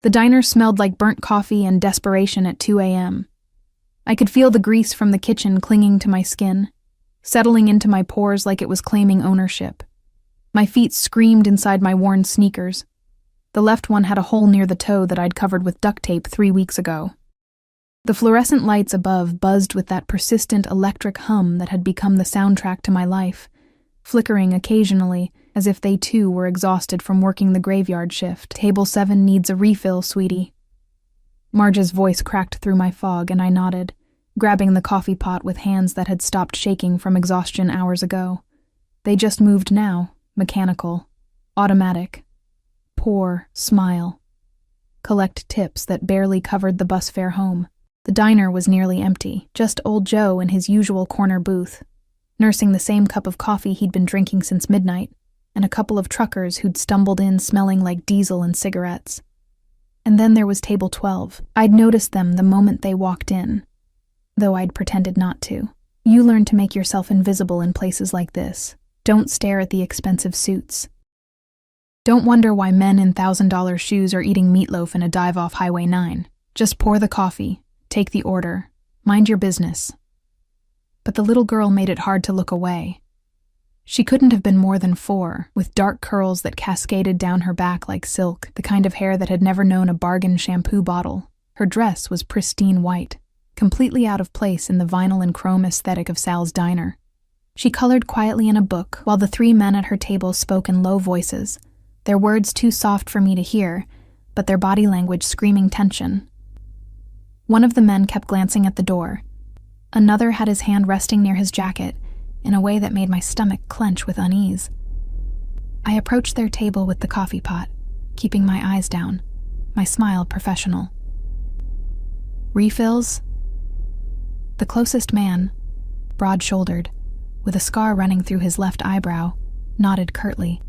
The diner smelled like burnt coffee and desperation at 2 a.m. I could feel the grease from the kitchen clinging to my skin, settling into my pores like it was claiming ownership. My feet screamed inside my worn sneakers. The left one had a hole near the toe that I'd covered with duct tape 3 weeks ago. The fluorescent lights above buzzed with that persistent electric hum that had become the soundtrack to my life, flickering occasionally as if they too were exhausted from working the graveyard shift. "Table 7 needs a refill, sweetie." Marge's voice cracked through my fog, and I nodded, grabbing the coffee pot with hands that had stopped shaking from exhaustion hours ago. They just moved now, mechanical, automatic. Pour, smile. Collect tips that barely covered the bus fare home. The diner was nearly empty, just old Joe in his usual corner booth, nursing the same cup of coffee he'd been drinking since midnight, and a couple of truckers who'd stumbled in smelling like diesel and cigarettes. And then there was table 12. I'd noticed them the moment they walked in, though I'd pretended not to. You learn to make yourself invisible in places like this. Don't stare at the expensive suits. Don't wonder why men in $1,000 shoes are eating meatloaf in a dive off Highway 9. Just pour the coffee, take the order, mind your business. But the little girl made it hard to look away. She couldn't have been more than 4, with dark curls that cascaded down her back like silk, the kind of hair that had never known a bargain shampoo bottle. Her dress was pristine white, completely out of place in the vinyl and chrome aesthetic of Sal's diner. She colored quietly in a book, while the 3 men at her table spoke in low voices, their words too soft for me to hear, but their body language screaming tension. One of the men kept glancing at the door. Another had his hand resting near his jacket, in a way that made my stomach clench with unease. I approached their table with the coffee pot, keeping my eyes down, my smile professional. "Refills?" The closest man, broad-shouldered, with a scar running through his left eyebrow, nodded curtly.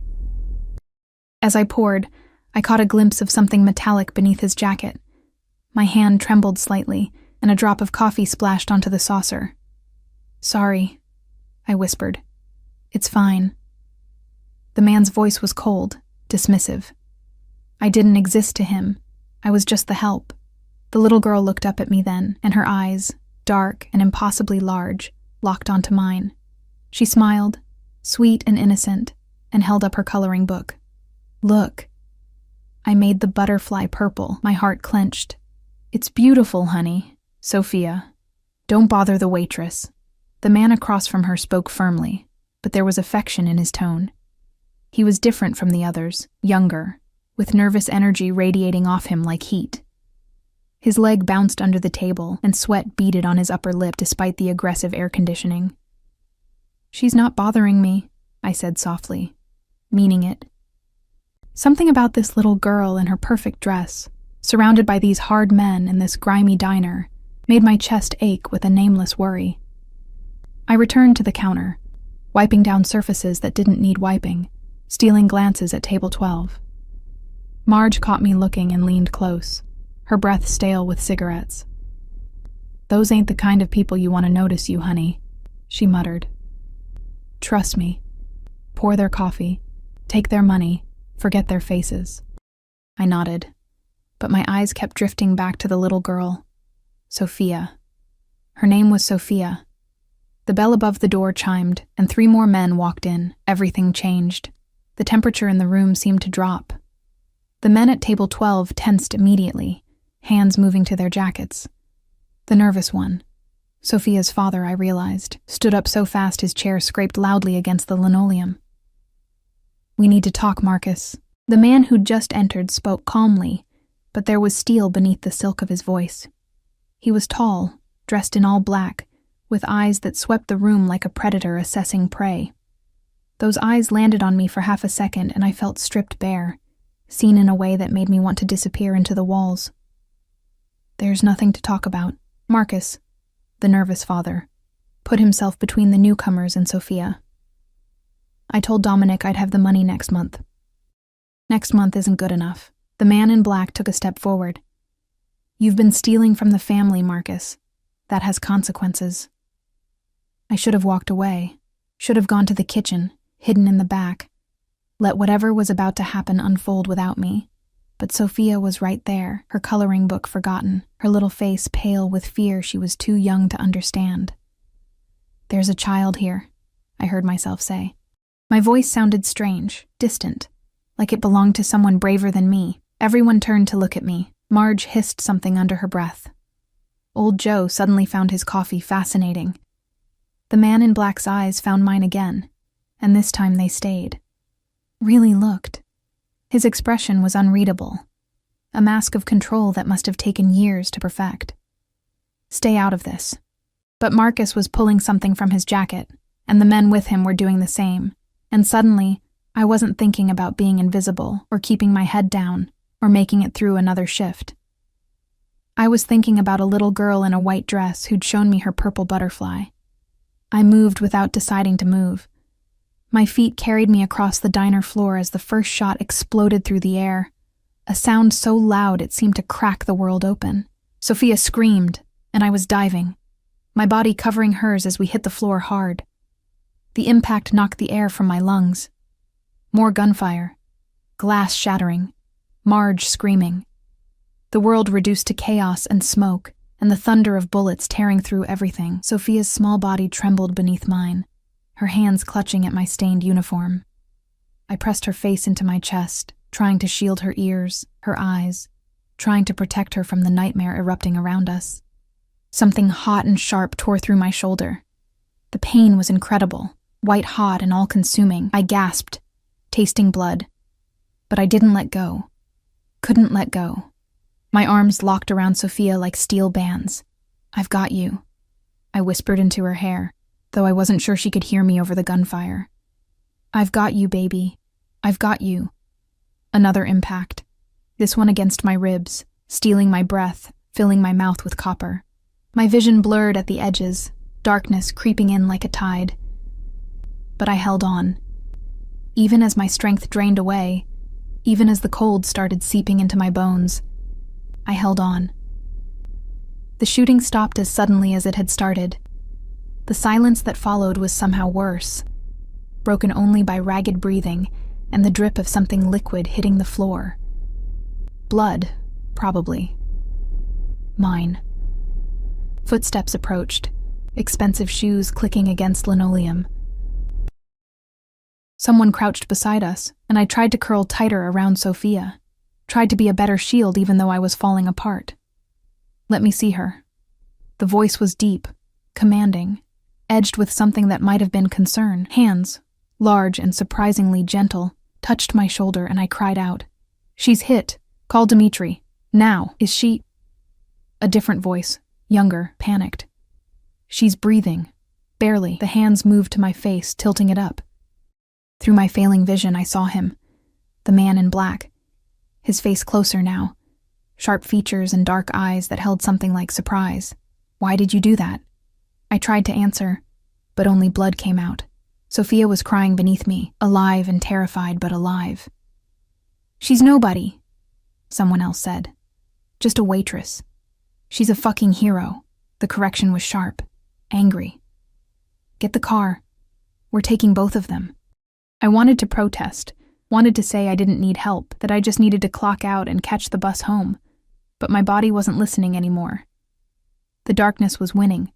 As I poured, I caught a glimpse of something metallic beneath his jacket. My hand trembled slightly, and a drop of coffee splashed onto the saucer. "Sorry," I whispered. "It's fine." The man's voice was cold, dismissive. I didn't exist to him. I was just the help. The little girl looked up at me then, and her eyes, dark and impossibly large, locked onto mine. She smiled, sweet and innocent, and held up her coloring book. "Look." I made the butterfly purple, my heart clenched. "It's beautiful, honey. Sophia. Don't bother the waitress." The man across from her spoke firmly, but there was affection in his tone. He was different from the others, younger, with nervous energy radiating off him like heat. His leg bounced under the table, and sweat beaded on his upper lip despite the aggressive air conditioning. "She's not bothering me," I said softly, meaning it. Something about this little girl in her perfect dress, surrounded by these hard men in this grimy diner, made my chest ache with a nameless worry. I returned to the counter, wiping down surfaces that didn't need wiping, stealing glances at table 12. Marge caught me looking and leaned close, her breath stale with cigarettes. "Those ain't the kind of people you want to notice you, honey," she muttered. "Trust me. Pour their coffee, take their money, forget their faces." I nodded, but my eyes kept drifting back to the little girl. Sophia. Her name was Sophia. The bell above the door chimed, and 3 more men walked in. Everything changed. The temperature in the room seemed to drop. The men at table 12 tensed immediately, hands moving to their jackets. The nervous one, Sophia's father, I realized, stood up so fast his chair scraped loudly against the linoleum. "We need to talk, Marcus." The man who'd just entered spoke calmly, but there was steel beneath the silk of his voice. He was tall, dressed in all black, with eyes that swept the room like a predator assessing prey. Those eyes landed on me for half a second, and I felt stripped bare, seen in a way that made me want to disappear into the walls. "There's nothing to talk about." Marcus, the nervous father, put himself between the newcomers and Sophia. "I told Dominic I'd have the money next month." "Next month isn't good enough." The man in black took a step forward. "You've been stealing from the family, Marcus. That has consequences." I should have walked away, should have gone to the kitchen, hidden in the back, let whatever was about to happen unfold without me. but Sophia was right there, her coloring book forgotten, her little face pale with fear she was too young to understand. "There's a child here," I heard myself say. My voice sounded strange, distant, like it belonged to someone braver than me. Everyone turned to look at me. Marge hissed something under her breath. Old Joe suddenly found his coffee fascinating. The man in black's eyes found mine again, and this time they stayed. Really looked. His expression was unreadable, a mask of control that must have taken years to perfect. "Stay out of this." But Marcus was pulling something from his jacket, and the men with him were doing the same, and suddenly, I wasn't thinking about being invisible or keeping my head down or making it through another shift. I was thinking about a little girl in a white dress who'd shown me her purple butterfly. I moved without deciding to move. My feet carried me across the diner floor as the first shot exploded through the air, a sound so loud it seemed to crack the world open. Sophia screamed, and I was diving, my body covering hers as we hit the floor hard. The impact knocked the air from my lungs. More gunfire, glass shattering, Marge screaming. The world reduced to chaos and smoke, and the thunder of bullets tearing through everything. Sophia's small body trembled beneath mine, her hands clutching at my stained uniform. I pressed her face into my chest, trying to shield her ears, her eyes, trying to protect her from the nightmare erupting around us. Something hot and sharp tore through my shoulder. The pain was incredible, white-hot and all-consuming. I gasped, tasting blood. But I didn't let go. Couldn't let go. My arms locked around Sophia like steel bands. "I've got you," I whispered into her hair, though I wasn't sure she could hear me over the gunfire. "I've got you, baby. I've got you." Another impact, this one against my ribs, stealing my breath, filling my mouth with copper. My vision blurred at the edges, darkness creeping in like a tide. But I held on. Even as my strength drained away, even as the cold started seeping into my bones, I held on. The shooting stopped as suddenly as it had started. The silence that followed was somehow worse, broken only by ragged breathing and the drip of something liquid hitting the floor. Blood, probably. Mine. Footsteps approached, expensive shoes clicking against linoleum. Someone crouched beside us, and I tried to curl tighter around Sophia, tried to be a better shield even though I was falling apart. "Let me see her." The voice was deep, commanding, edged with something that might have been concern. Hands, large and surprisingly gentle, touched my shoulder and I cried out, "She's hit. Call Dimitri. Now. Is she—" A different voice, younger, panicked. "She's breathing. Barely." The hands moved to my face, tilting it up. Through my failing vision, I saw him, the man in black, his face closer now, sharp features and dark eyes that held something like surprise. "Why did you do that?" I tried to answer, but only blood came out. Sophia was crying beneath me, alive and terrified, but alive. "She's nobody," someone else said. "Just a waitress. She's a fucking hero." The correction was sharp, angry. "Get the car. We're taking both of them." I wanted to protest, wanted to say I didn't need help, that I just needed to clock out and catch the bus home, but my body wasn't listening anymore. The darkness was winning,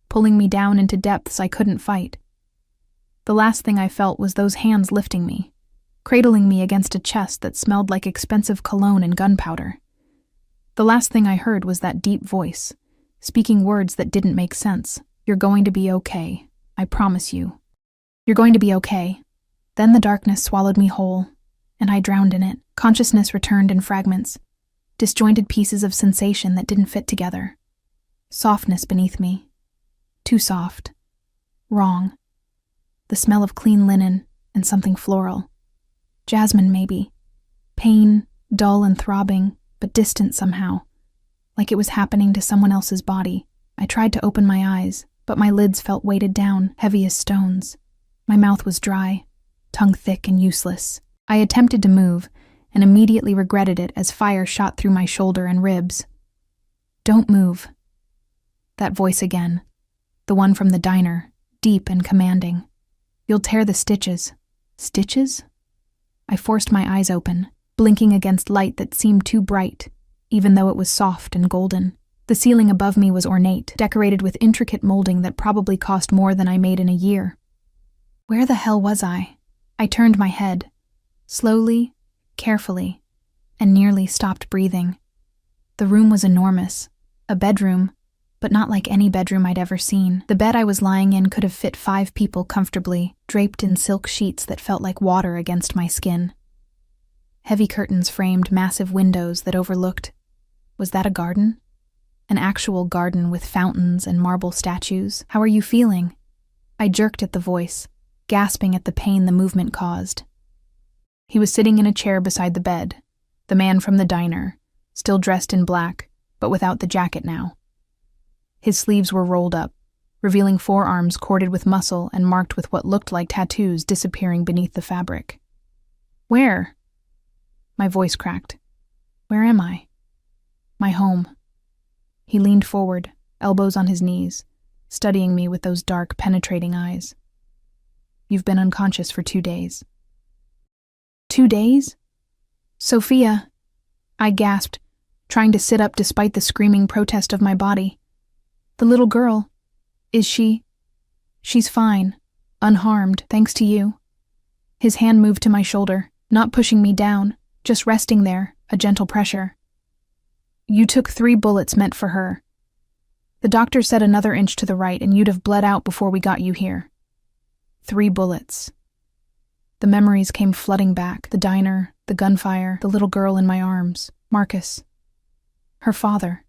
pulling me down into depths I couldn't fight. The last thing I felt was those hands lifting me, cradling me against a chest that smelled like expensive cologne and gunpowder. The last thing I heard was that deep voice, speaking words that didn't make sense. "You're going to be okay. I promise you. You're going to be okay." Then the darkness swallowed me whole, and I drowned in it. Consciousness returned in fragments, disjointed pieces of sensation that didn't fit together. Softness beneath me. Too soft. Wrong. The smell of clean linen and something floral. Jasmine, maybe. Pain, dull and throbbing, but distant somehow, like it was happening to someone else's body. I tried to open my eyes, but my lids felt weighted down, heavy as stones. My mouth was dry, tongue thick and useless. I attempted to move, and immediately regretted it as fire shot through my shoulder and ribs. "Don't move." That voice again, the one from the diner, deep and commanding. "You'll tear the stitches." Stitches? I forced my eyes open. blinking against light that seemed too bright, even though it was soft and golden. The ceiling above me was ornate, decorated with intricate molding that probably cost more than I made in a year. Where the hell was I? I turned my head, slowly, carefully, and nearly stopped breathing. The room was enormous, a bedroom, but not like any bedroom I'd ever seen. The bed I was lying in could have fit 5 people comfortably, draped in silk sheets that felt like water against my skin. Heavy curtains framed massive windows that overlooked. Was that a garden? An actual garden with fountains and marble statues? How are you feeling? I jerked at the voice, gasping at the pain the movement caused. He was sitting in a chair beside the bed, the man from the diner, still dressed in black, but without the jacket now. His sleeves were rolled up, revealing forearms corded with muscle and marked with what looked like tattoos disappearing beneath the fabric. Where? My voice cracked. Where am I? My home. He leaned forward, elbows on his knees, studying me with those dark, penetrating eyes. You've been unconscious for 2 days. 2 days? Sophia, I gasped, trying to sit up despite the screaming protest of my body. The little girl, is she? She's fine, unharmed, thanks to you. His hand moved to my shoulder, not pushing me down, just resting there, a gentle pressure. You took 3 bullets meant for her. The doctor said another inch to the right and you'd have bled out before we got you here. 3 bullets. The memories came flooding back, the diner, the gunfire, the little girl in my arms, Marcus. Her father.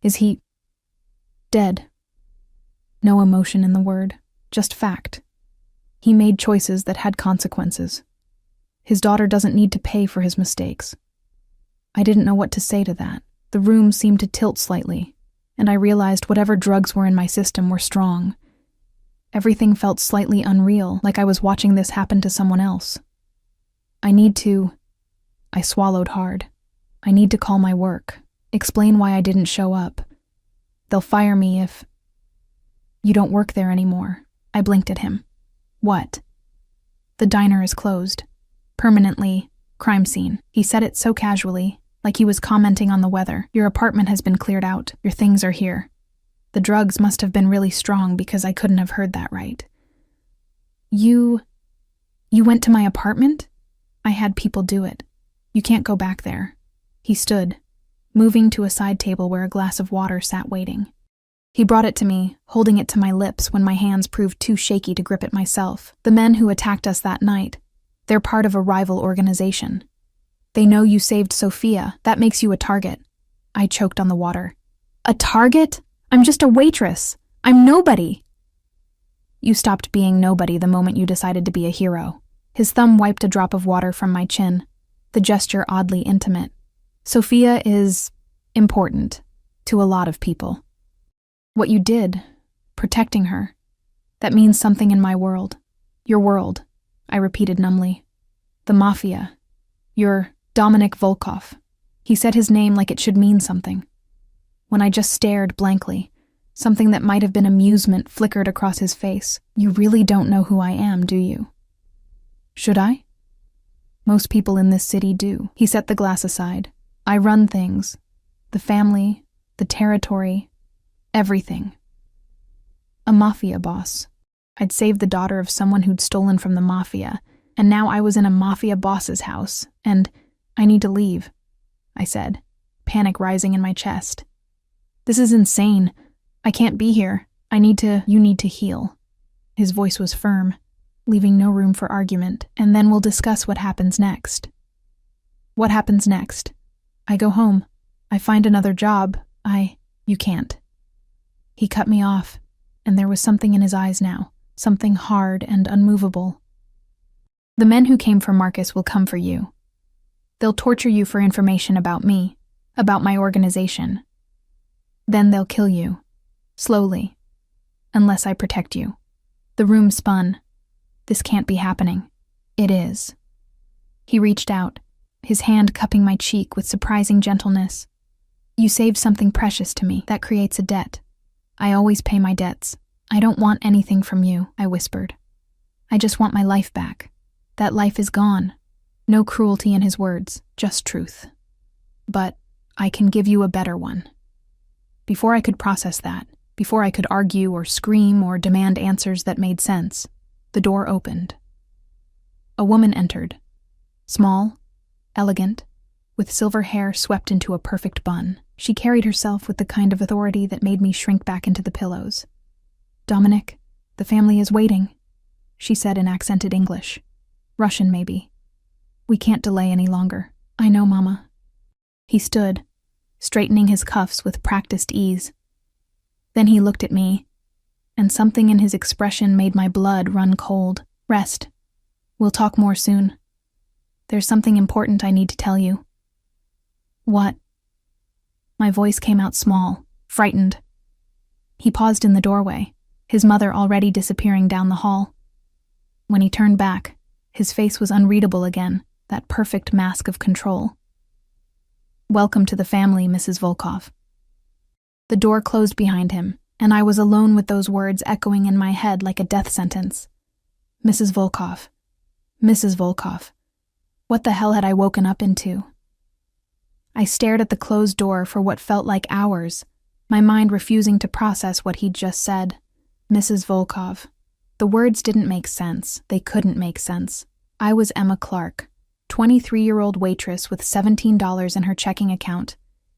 Is he dead? No emotion in the word, just fact. He made choices that had consequences. His daughter doesn't need to pay for his mistakes. I didn't know what to say to that. The room seemed to tilt slightly, and I realized whatever drugs were in my system were strong. Everything felt slightly unreal, like I was watching this happen to someone else. I swallowed hard. I need to call my work, explain why I didn't show up. They'll fire me if... You don't work there anymore. I blinked at him. What? The diner is closed. Permanently. Crime scene. He said it so casually, like he was commenting on the weather. Your apartment has been cleared out. Your things are here. The drugs must have been really strong because I couldn't have heard that right. You went to my apartment? I had people do it. You can't go back there. He stood, moving to a side table where a glass of water sat waiting. He brought it to me, holding it to my lips when my hands proved too shaky to grip it myself. The men who attacked us that night, they're part of a rival organization. They know you saved Sophia. That makes you a target. I choked on the water. A target? I'm just a waitress. I'm nobody. You stopped being nobody the moment you decided to be a hero. His thumb wiped a drop of water from my chin, the gesture oddly intimate. Sophia is important to a lot of people. What you did, protecting her, that means something in my world. Your world, I repeated numbly. The Mafia. You're Dominic Volkov. He said his name like it should mean something. When I just stared blankly, something that might have been amusement flickered across his face. You really don't know who I am, do you? Should I? Most people in this city do. He set the glass aside. I run things. The family, the territory, everything. A mafia boss. I'd saved the daughter of someone who'd stolen from the mafia, and now I was in a mafia boss's house, and I need to leave, I said, panic rising in my chest. This is insane. I can't be here. You need to heal. His voice was firm, leaving no room for argument, and then we'll discuss what happens next. What happens next? I go home. I find another job. You can't. He cut me off, and there was something in his eyes now, something hard and unmovable. The men who came for Marcus will come for you. They'll torture you for information about me, about my organization. Then they'll kill you, slowly, unless I protect you. The room spun. This can't be happening. It is. He reached out, his hand cupping my cheek with surprising gentleness. You saved something precious to me. That creates a debt. I always pay my debts. I don't want anything from you, I whispered. I just want my life back. That life is gone. No cruelty in his words, just truth. But I can give you a better one. Before I could process that, before I could argue or scream or demand answers that made sense, the door opened. A woman entered. Small, elegant, with silver hair swept into a perfect bun. She carried herself with the kind of authority that made me shrink back into the pillows. "Dominic, the family is waiting," she said in accented English. Russian, maybe. "We can't delay any longer." "I know, Mama." He stood, straightening his cuffs with practiced ease. Then he looked at me, and something in his expression made my blood run cold. "Rest. We'll talk more soon. There's something important I need to tell you." "What?" My voice came out small, frightened. He paused in the doorway, his mother already disappearing down the hall. When he turned back, his face was unreadable again, that perfect mask of control. "Welcome to the family, Mrs. Volkov." The door closed behind him, and I was alone with those words echoing in my head like a death sentence. Mrs. Volkov. Mrs. Volkov. What the hell had I woken up into? I stared at the closed door for what felt like hours, my mind refusing to process what he'd just said. Mrs. Volkov. The words didn't make sense. They couldn't make sense. I was Emma Clark, 23-year-old waitress with $17 in her checking account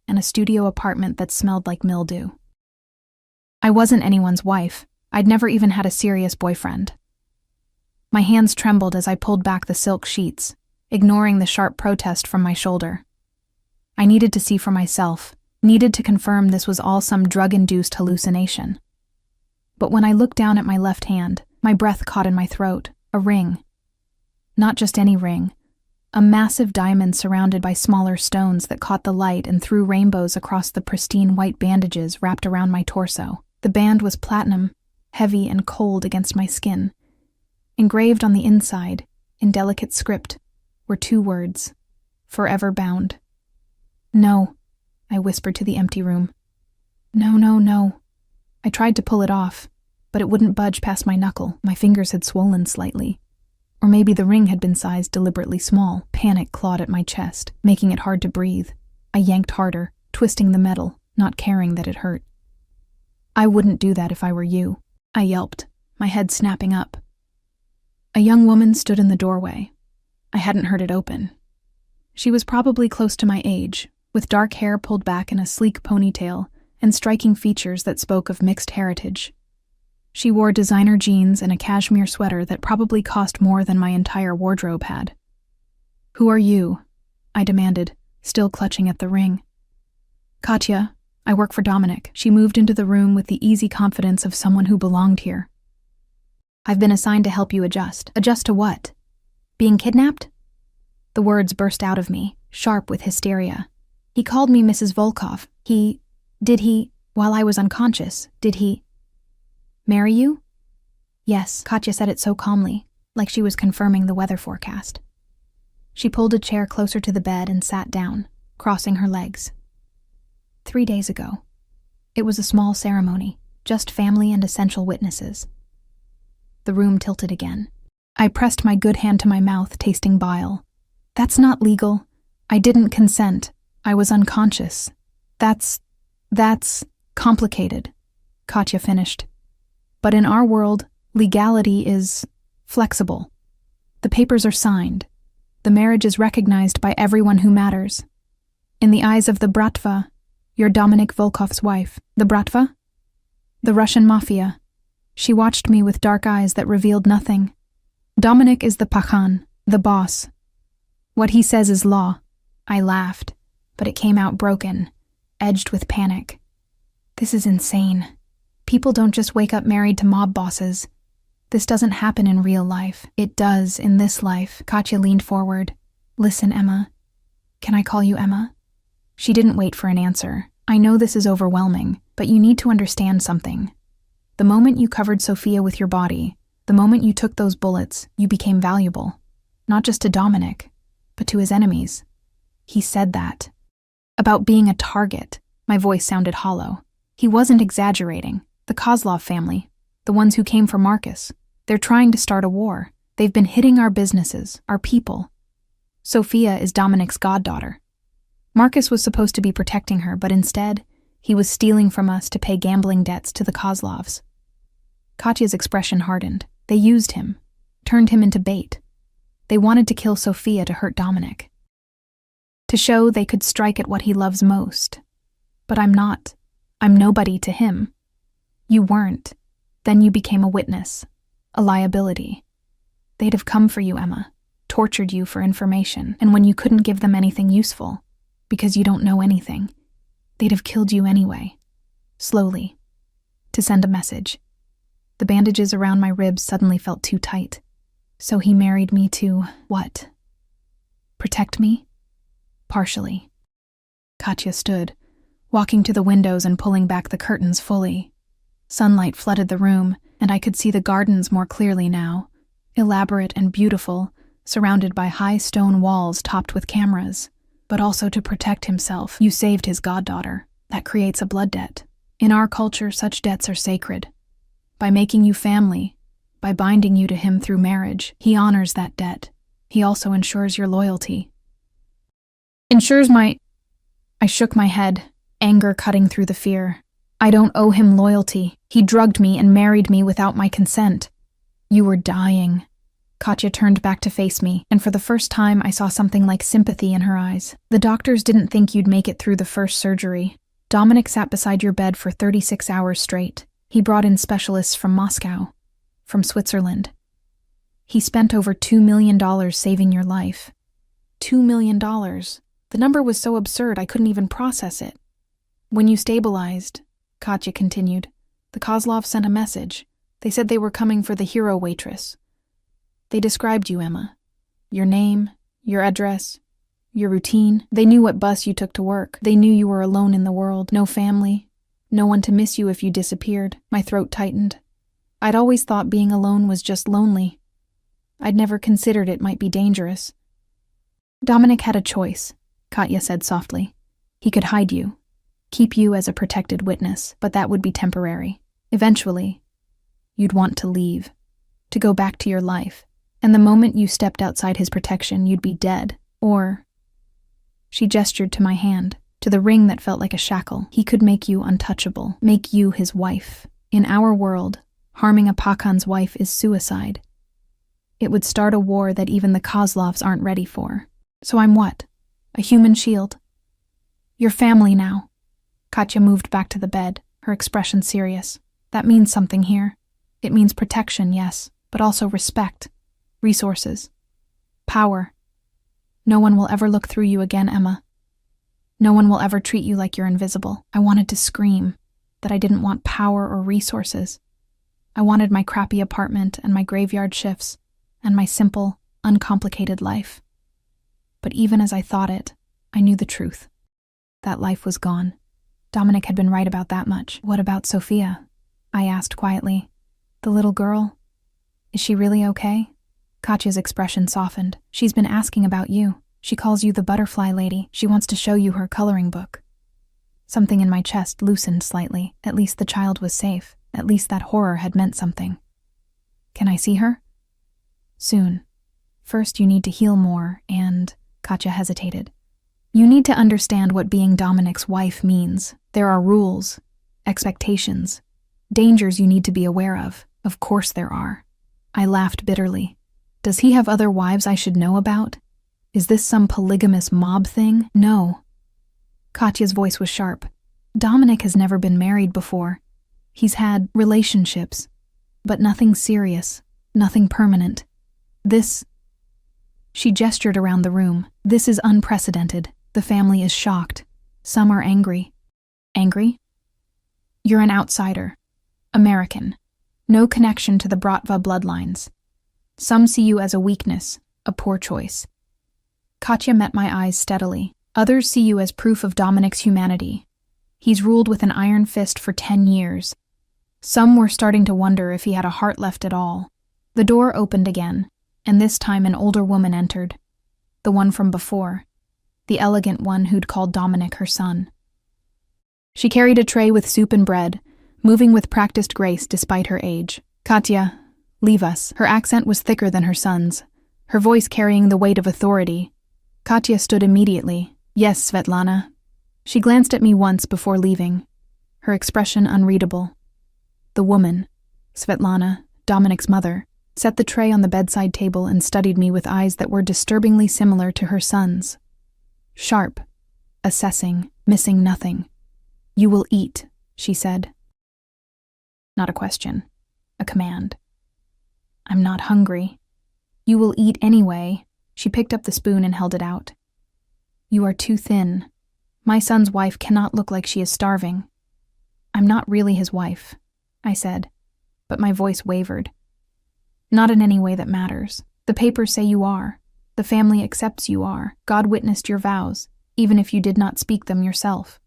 and a studio apartment that smelled like mildew. I wasn't anyone's wife. I'd never even had a serious boyfriend. My hands trembled as I pulled back the silk sheets, ignoring the sharp protest from my shoulder. I needed to see for myself, needed to confirm this was all some drug-induced hallucination. But when I looked down at my left hand, my breath caught in my throat. A ring. Not just any ring. A massive diamond surrounded by smaller stones that caught the light and threw rainbows across the pristine white bandages wrapped around my torso. The band was platinum, heavy and cold against my skin. Engraved on the inside, in delicate script, were 2 words: "Forever bound." "No," I whispered to the empty room. "No, no, no." I tried to pull it off, but it wouldn't budge past my knuckle. My fingers had swollen slightly. Or maybe the ring had been sized deliberately small. Panic clawed at my chest, making it hard to breathe. I yanked harder, twisting the metal, not caring that it hurt. "I wouldn't do that if I were you," I yelped, my head snapping up. A young woman stood in the doorway. I hadn't heard it open. She was probably close to my age, with dark hair pulled back in a sleek ponytail and striking features that spoke of mixed heritage. She wore designer jeans and a cashmere sweater that probably cost more than my entire wardrobe had. "Who are you?" I demanded, still clutching at the ring. "Katya, I work for Dominic." She moved into the room with the easy confidence of someone who belonged here. "I've been assigned to help you adjust." "Adjust to what? Being kidnapped?" The words burst out of me, sharp with hysteria. "He called me Mrs. Volkov. Did he, while I was unconscious, did he marry you?" "Yes," Katya said it so calmly, like she was confirming the weather forecast. She pulled a chair closer to the bed and sat down, crossing her legs. 3 days ago. It was a small ceremony, just family and essential witnesses. The room tilted again. I pressed my good hand to my mouth, tasting bile. "That's not legal. I didn't consent. I was unconscious. That's complicated," Katya finished. "But in our world, legality is flexible. The papers are signed. The marriage is recognized by everyone who matters. In the eyes of the Bratva, you're Dominic Volkov's wife." "The Bratva?" "The Russian Mafia." She watched me with dark eyes that revealed nothing. "Dominic is the Pachan, the boss. What he says is law." I laughed, but it came out broken, edged with panic. "This is insane. People don't just wake up married to mob bosses. This doesn't happen in real life." "It does in this life." Katya leaned forward. "Listen, Emma. Can I call you Emma?" She didn't wait for an answer. "I know this is overwhelming, but you need to understand something. The moment you covered Sophia with your body, the moment you took those bullets, you became valuable. Not just to Dominic, but to his enemies." He said that. About being a target. My voice sounded hollow. He wasn't exaggerating. The Kozlov family, the ones who came for Marcus, they're trying to start a war. They've been hitting our businesses, our people. Sophia is Dominic's goddaughter. Marcus was supposed to be protecting her, but instead, he was stealing from us to pay gambling debts to the Kozlovs. Katya's expression hardened. They used him, turned him into bait. They wanted to kill Sophia to hurt Dominic, to show they could strike at what he loves most. But I'm not. I'm nobody to him. You weren't. Then you became a witness, a liability. They'd have come for you, Emma, tortured you for information, and when you couldn't give them anything useful, because you don't know anything, they'd have killed you anyway, slowly, to send a message. The bandages around my ribs suddenly felt too tight. So he married me to, what? Protect me? Partially. Katya stood, walking to the windows and pulling back the curtains fully. Sunlight flooded the room, and I could see the gardens more clearly now, elaborate and beautiful, surrounded by high stone walls topped with cameras. But also to protect himself, you saved his goddaughter. That creates a blood debt. In our culture, such debts are sacred. By making you family, by binding you to him through marriage, he honors that debt. He also ensures your loyalty. Ensures my... I shook my head, anger cutting through the fear. I don't owe him loyalty. He drugged me and married me without my consent. You were dying. Katya turned back to face me, and for the first time I saw something like sympathy in her eyes. The doctors didn't think you'd make it through the first surgery. Dominic sat beside your bed for 36 hours straight. He brought in specialists from Moscow, from Switzerland. He spent over $2 million saving your life. $2 million. The number was so absurd I couldn't even process it. When you stabilized, Katya continued, the Kozlovs sent a message. They said they were coming for the hero Waitress. They described you, Emma. Your name, your address, your routine. They knew what bus you took to work. They knew you were alone in the world, no family, no one to miss you if you disappeared. My throat tightened. I'd always thought being alone was just lonely. I'd never considered it might be dangerous. Dominic had a choice, Katya said softly. He could hide you, keep you as a protected witness, but that would be temporary. Eventually, you'd want to leave, to go back to your life. And the moment you stepped outside his protection, you'd be dead. Or... She gestured to my hand, to the ring that felt like a shackle. He could make you untouchable, make you his wife. In our world, harming a Pakan's wife is suicide. It would start a war that even the Kozlovs aren't ready for. So I'm what? A human shield? Your family now. Katya moved back to the bed, her expression serious. That means something here. It means protection, yes, but also respect. Resources. Power. No one will ever look through you again, Emma. No one will ever treat you like you're invisible. I wanted to scream that I didn't want power or resources. I wanted my crappy apartment and my graveyard shifts and my simple, uncomplicated life. But even as I thought it, I knew the truth. That life was gone. Dominic had been right about that much. What about Sophia? I asked quietly. The little girl? Is she really okay? Katya's expression softened. She's been asking about you. She calls you the butterfly lady. She wants to show you her coloring book. Something in my chest loosened slightly. At least the child was safe. At least that horror had meant something. Can I see her? Soon. First, you need to heal more, and... Katya hesitated. You need to understand what being Dominic's wife means. There are rules, expectations, dangers you need to be aware of. Of course there are. I laughed bitterly. Does he have other wives I should know about? Is this some polygamous mob thing? No. Katya's voice was sharp. Dominic has never been married before. He's had relationships, but nothing serious, nothing permanent. This... She gestured around the room. This is unprecedented. The family is shocked. Some are angry. Angry? You're an outsider. American. No connection to the Bratva bloodlines. Some see you as a weakness, a poor choice. Katya met my eyes steadily. Others see you as proof of Dominic's humanity. He's ruled with an iron fist for 10 years. Some were starting to wonder if he had a heart left at all. The door opened again, and this time an older woman entered. The one from before. The elegant one who'd called Dominic her son. She carried a tray with soup and bread, moving with practiced grace despite her age. Katya, leave us. Her accent was thicker than her son's, her voice carrying the weight of authority. Katya stood immediately. Yes, Svetlana. She glanced at me once before leaving, her expression unreadable. The woman, Svetlana, Dominic's mother, set the tray on the bedside table and studied me with eyes that were disturbingly similar to her son's. Sharp, assessing, missing nothing. You will eat, she said. Not a question, a command. I'm not hungry. You will eat anyway. She picked up the spoon and held it out. You are too thin. My son's wife cannot look like she is starving. I'm not really his wife, I said, but my voice wavered. Not in any way that matters. The papers say you are. The family accepts you are. God witnessed your vows, even if you did not speak them yourself.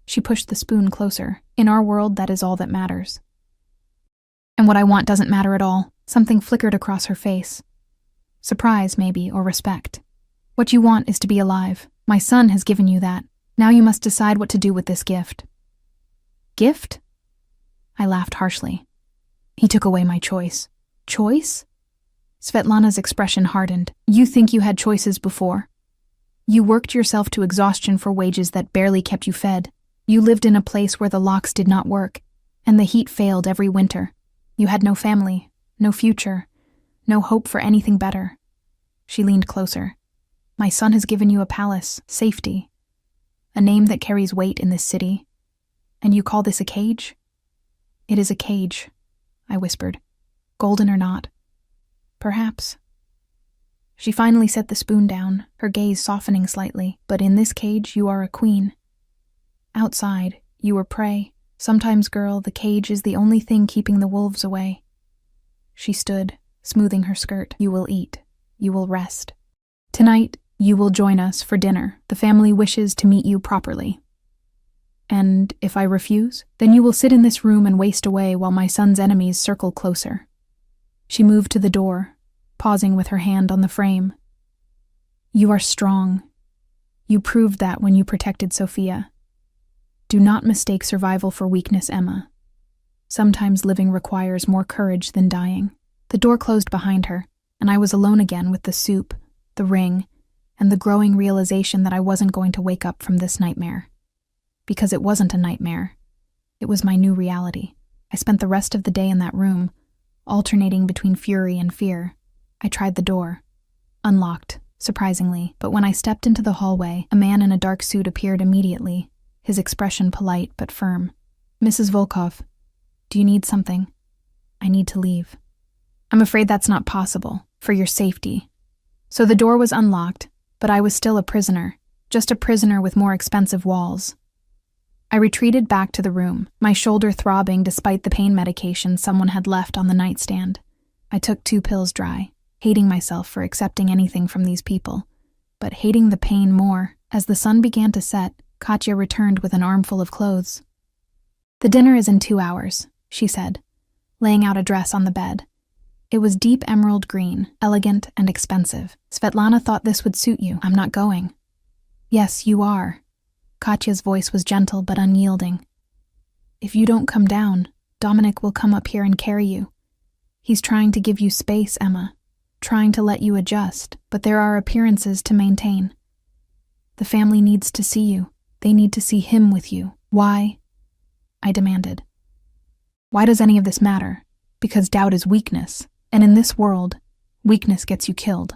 She pushed the spoon closer. In our world, that is all that matters. And what I want doesn't matter at all. Something flickered across her face. Surprise, maybe, or respect. What you want is to be alive. My son has given you that. Now you must decide what to do with this gift. Gift? I laughed harshly. He took away my choice. Choice? Svetlana's expression hardened. You think you had choices before. You worked yourself to exhaustion for wages that barely kept you fed. You lived in a place where the locks did not work, and the heat failed every winter. You had no family, no future, no hope for anything better. She leaned closer. My son has given you a palace, safety, a name that carries weight in this city. And you call this a cage? It is a cage, I whispered. Golden or not. Perhaps. She finally set the spoon down, her gaze softening slightly. But in this cage, you are a queen. Outside, you are prey. Sometimes, girl, the cage is the only thing keeping the wolves away. She stood, smoothing her skirt. You will eat. You will rest. Tonight, you will join us for dinner. The family wishes to meet you properly. And if I refuse, then you will sit in this room and waste away while my son's enemies circle closer. She moved to the door, pausing with her hand on the frame. You are strong. You proved that when you protected Sophia. Do not mistake survival for weakness, Emma. Sometimes living requires more courage than dying. The door closed behind her, and I was alone again with the soup, the ring, and the growing realization that I wasn't going to wake up from this nightmare. Because it wasn't a nightmare. It was my new reality. I spent the rest of the day in that room, alternating between fury and fear. I tried the door. Unlocked, surprisingly, but when I stepped into the hallway, a man in a dark suit appeared immediately, his expression polite but firm. Mrs. Volkov, do you need something? I need to leave. I'm afraid that's not possible, for your safety. So the door was unlocked, but I was still a prisoner, just a prisoner with more expensive walls. I retreated back to the room, my shoulder throbbing despite the pain medication someone had left on the nightstand. I took 2 pills dry, hating myself for accepting anything from these people, but hating the pain more. As the sun began to set, Katya returned with an armful of clothes. The dinner is in 2 hours, she said, laying out a dress on the bed. It was deep emerald green, elegant and expensive. Svetlana thought this would suit you. I'm not going. Yes, you are. Katya's voice was gentle but unyielding. If you don't come down, Dominic will come up here and carry you. He's trying to give you space, Emma, trying to let you adjust, but there are appearances to maintain. The family needs to see you. They need to see him with you. Why? I demanded. Why does any of this matter? Because doubt is weakness, and in this world, weakness gets you killed.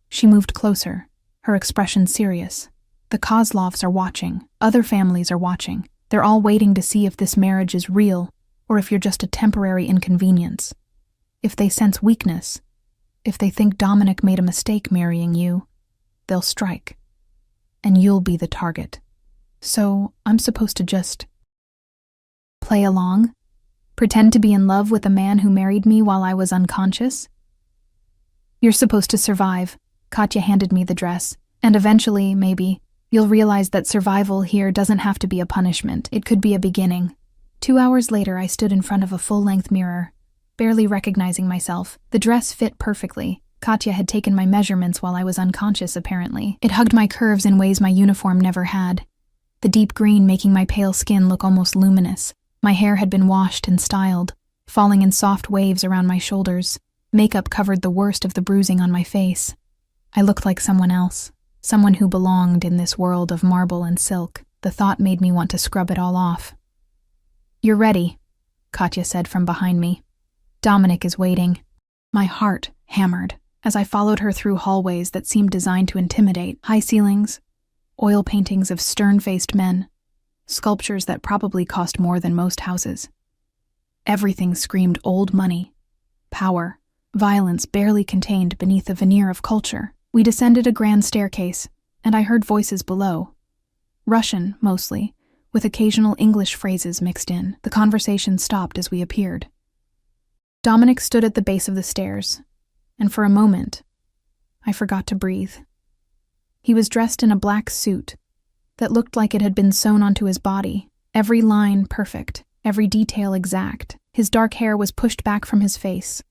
She moved closer, her expression serious. The Kozlovs are watching. Other families are watching. They're all waiting to see if this marriage is real or if you're just a temporary inconvenience. If they sense weakness, if they think Dominic made a mistake marrying you, they'll strike. And you'll be the target. So I'm supposed to just play along? Pretend to be in love with a man who married me while I was unconscious? You're supposed to survive. Katya handed me the dress. And eventually, maybe, you'll realize that survival here doesn't have to be a punishment. It could be a beginning. 2 hours later, I stood in front of a full-length mirror, barely recognizing myself. The dress fit perfectly. Katya had taken my measurements while I was unconscious, apparently. It hugged my curves in ways my uniform never had. The deep green making my pale skin look almost luminous. My hair had been washed and styled, falling in soft waves around my shoulders. Makeup covered the worst of the bruising on my face. I looked like someone else, someone who belonged in this world of marble and silk. The thought made me want to scrub it all off. "You're ready," Katya said from behind me. "Dominic is waiting." My heart hammered as I followed her through hallways that seemed designed to intimidate. High ceilings, oil paintings of stern-faced men, sculptures that probably cost more than most houses. Everything screamed old money, power, violence barely contained beneath a veneer of culture. We descended a grand staircase, and I heard voices below. Russian, mostly, with occasional English phrases mixed in. The conversation stopped as we appeared. Dominic stood at the base of the stairs, and for a moment, I forgot to breathe. He was dressed in a black suit that looked like it had been sewn onto his body, every line perfect, every detail exact. His dark hair was pushed back from his face,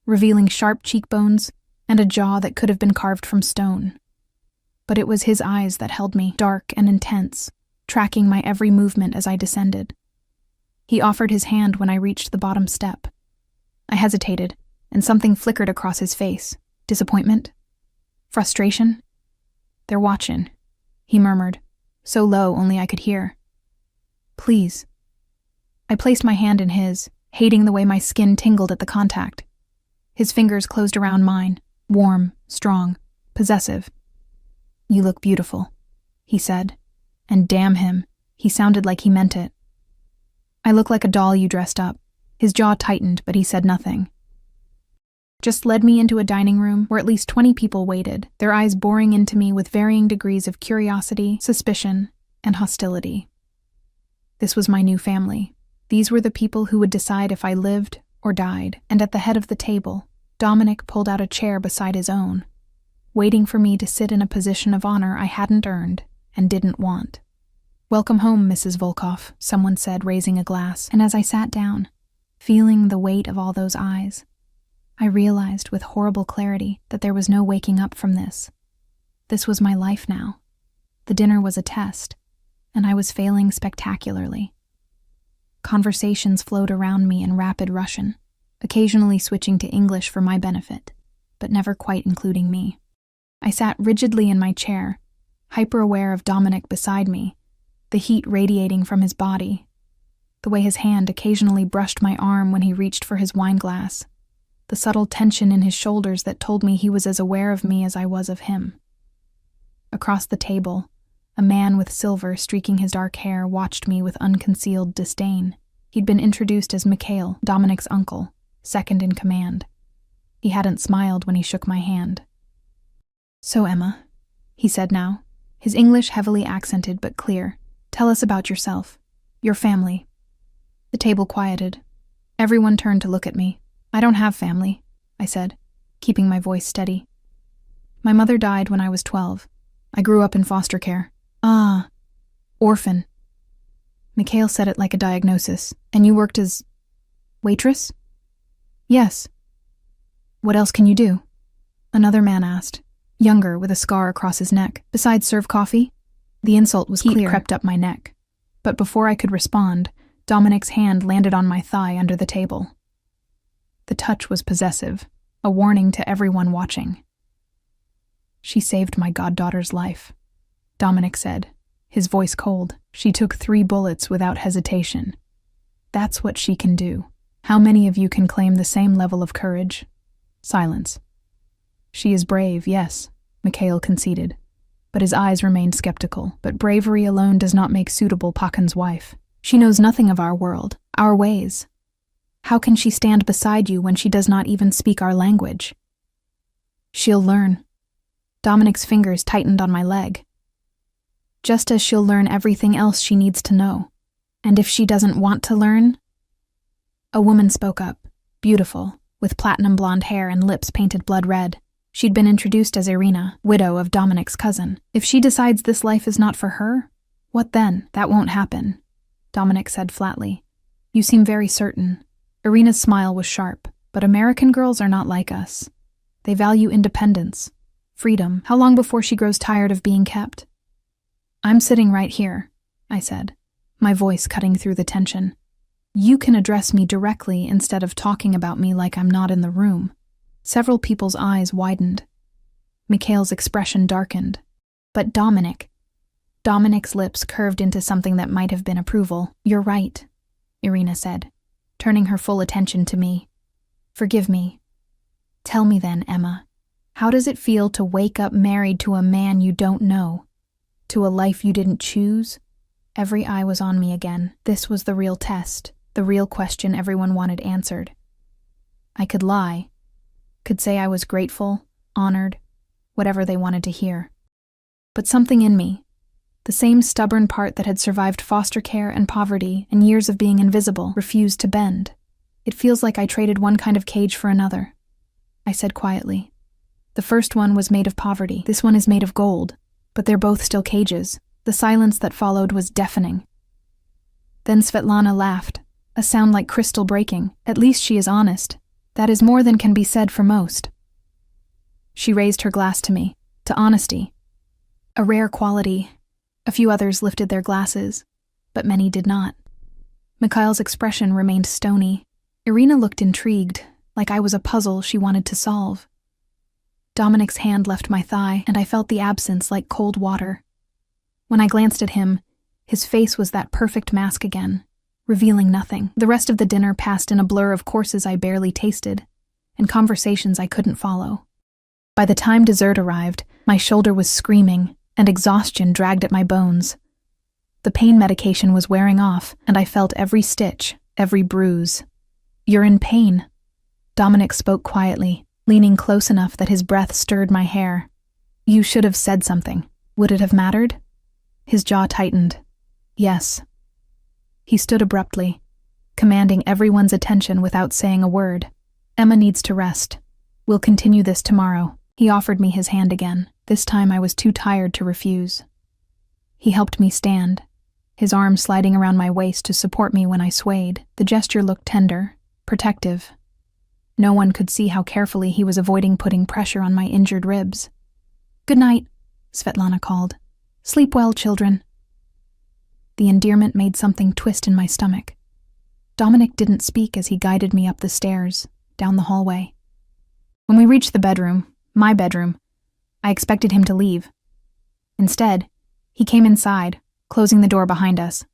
revealing sharp cheekbones and a jaw that could have been carved from stone. But it was his eyes that held me, dark and intense, tracking my every movement as I descended. He offered his hand when I reached the bottom step. I hesitated, and something flickered across his face. Disappointment? Frustration? "They're watchin'," he murmured, so low only I could hear. "Please." I placed my hand in his, hating the way my skin tingled at the contact. His fingers closed around mine, warm, strong, possessive. "You look beautiful," he said, and damn him, he sounded like he meant it. "I look like a doll you dressed up." His jaw tightened, but he said nothing. Just led me into a dining room where at least 20 people waited, their eyes boring into me with varying degrees of curiosity, suspicion, and hostility. This was my new family. These were the people who would decide if I lived or died, and at the head of the table, Dominic pulled out a chair beside his own, waiting for me to sit in a position of honor I hadn't earned and didn't want. "Welcome home, Mrs. Volkov," someone said, raising a glass, and as I sat down, feeling the weight of all those eyes, I realized with horrible clarity that there was no waking up from this. This was my life now. The dinner was a test, and I was failing spectacularly. Conversations flowed around me in rapid Russian, occasionally switching to English for my benefit, but never quite including me. I sat rigidly in my chair, hyper-aware of Dominic beside me, the heat radiating from his body, the way his hand occasionally brushed my arm when he reached for his wine glass, the subtle tension in his shoulders that told me he was as aware of me as I was of him. Across the table, a man with silver streaking his dark hair watched me with unconcealed disdain. He'd been introduced as Mikhail, Dominic's uncle, second in command. He hadn't smiled when he shook my hand. "So, Emma," he said now, his English heavily accented but clear, "tell us about yourself, your family." The table quieted. Everyone turned to look at me. "I don't have family," I said, keeping my voice steady. "My mother died when I was 12. I grew up in foster care." "Ah, orphan." Mikhail said it like a diagnosis. "And you worked as waitress?" "Yes." "What else can you do?" Another man asked, younger with a scar across his neck. "Besides serve coffee?" The insult was clear. Heat crept up my neck. But before I could respond, Dominic's hand landed on my thigh under the table. The touch was possessive, a warning to everyone watching. "She saved my goddaughter's life," Dominic said, his voice cold. "She took 3 bullets without hesitation. That's what she can do. How many of you can claim the same level of courage?" Silence. "She is brave, yes," Mikhail conceded, but his eyes remained skeptical. "But bravery alone does not make suitable Pakin's wife. She knows nothing of our world, our ways. How can she stand beside you when she does not even speak our language?" "She'll learn." Dominic's fingers tightened on my leg. "Just as she'll learn everything else she needs to know. And if she doesn't want to learn?" A woman spoke up, beautiful, with platinum blonde hair and lips painted blood red. She'd been introduced as Irina, widow of Dominic's cousin. "If she decides this life is not for her, what then? That won't happen," Dominic said flatly. "You seem very certain." Irina's smile was sharp, but American girls are not like us. They value independence, freedom. How long before she grows tired of being kept? "I'm sitting right here," I said, my voice cutting through the tension. "You can address me directly instead of talking about me like I'm not in the room." Several people's eyes widened. Mikhail's expression darkened. But Dominic's lips curved into something that might have been approval. "You're right," Irina said, turning her full attention to me. "Forgive me. Tell me then, Emma, how does it feel to wake up married to a man you don't know? To a life you didn't choose?" Every eye was on me again. This was the real test, the real question everyone wanted answered. I could lie, could say I was grateful, honored, whatever they wanted to hear. But something in me, the same stubborn part that had survived foster care and poverty and years of being invisible, refused to bend. "It feels like I traded one kind of cage for another," I said quietly. "The first one was made of poverty. This one is made of gold, but they're both still cages." The silence that followed was deafening. Then Svetlana laughed, a sound like crystal breaking. "At least she is honest. That is more than can be said for most." She raised her glass to me, to honesty, a rare quality. A few others lifted their glasses, but many did not. Mikhail's expression remained stony. Irina looked intrigued, like I was a puzzle she wanted to solve. Dominic's hand left my thigh, and I felt the absence like cold water. When I glanced at him, his face was that perfect mask again, revealing nothing. The rest of the dinner passed in a blur of courses I barely tasted, and conversations I couldn't follow. By the time dessert arrived, my shoulder was screaming, and exhaustion dragged at my bones. The pain medication was wearing off, and I felt every stitch, every bruise. "You're in pain," Dominic spoke quietly, leaning close enough that his breath stirred my hair. "You should have said something. Would it have mattered?" His jaw tightened. "Yes." He stood abruptly, commanding everyone's attention without saying a word. "Emma needs to rest. We'll continue this tomorrow." He offered me his hand again. This time I was too tired to refuse. He helped me stand, his arm sliding around my waist to support me when I swayed. The gesture looked tender, protective. No one could see how carefully he was avoiding putting pressure on my injured ribs. "Good night," Svetlana called. "Sleep well, children." The endearment made something twist in my stomach. Dominic didn't speak as he guided me up the stairs, down the hallway. When we reached the bedroom, my bedroom, I expected him to leave. Instead, he came inside, closing the door behind us.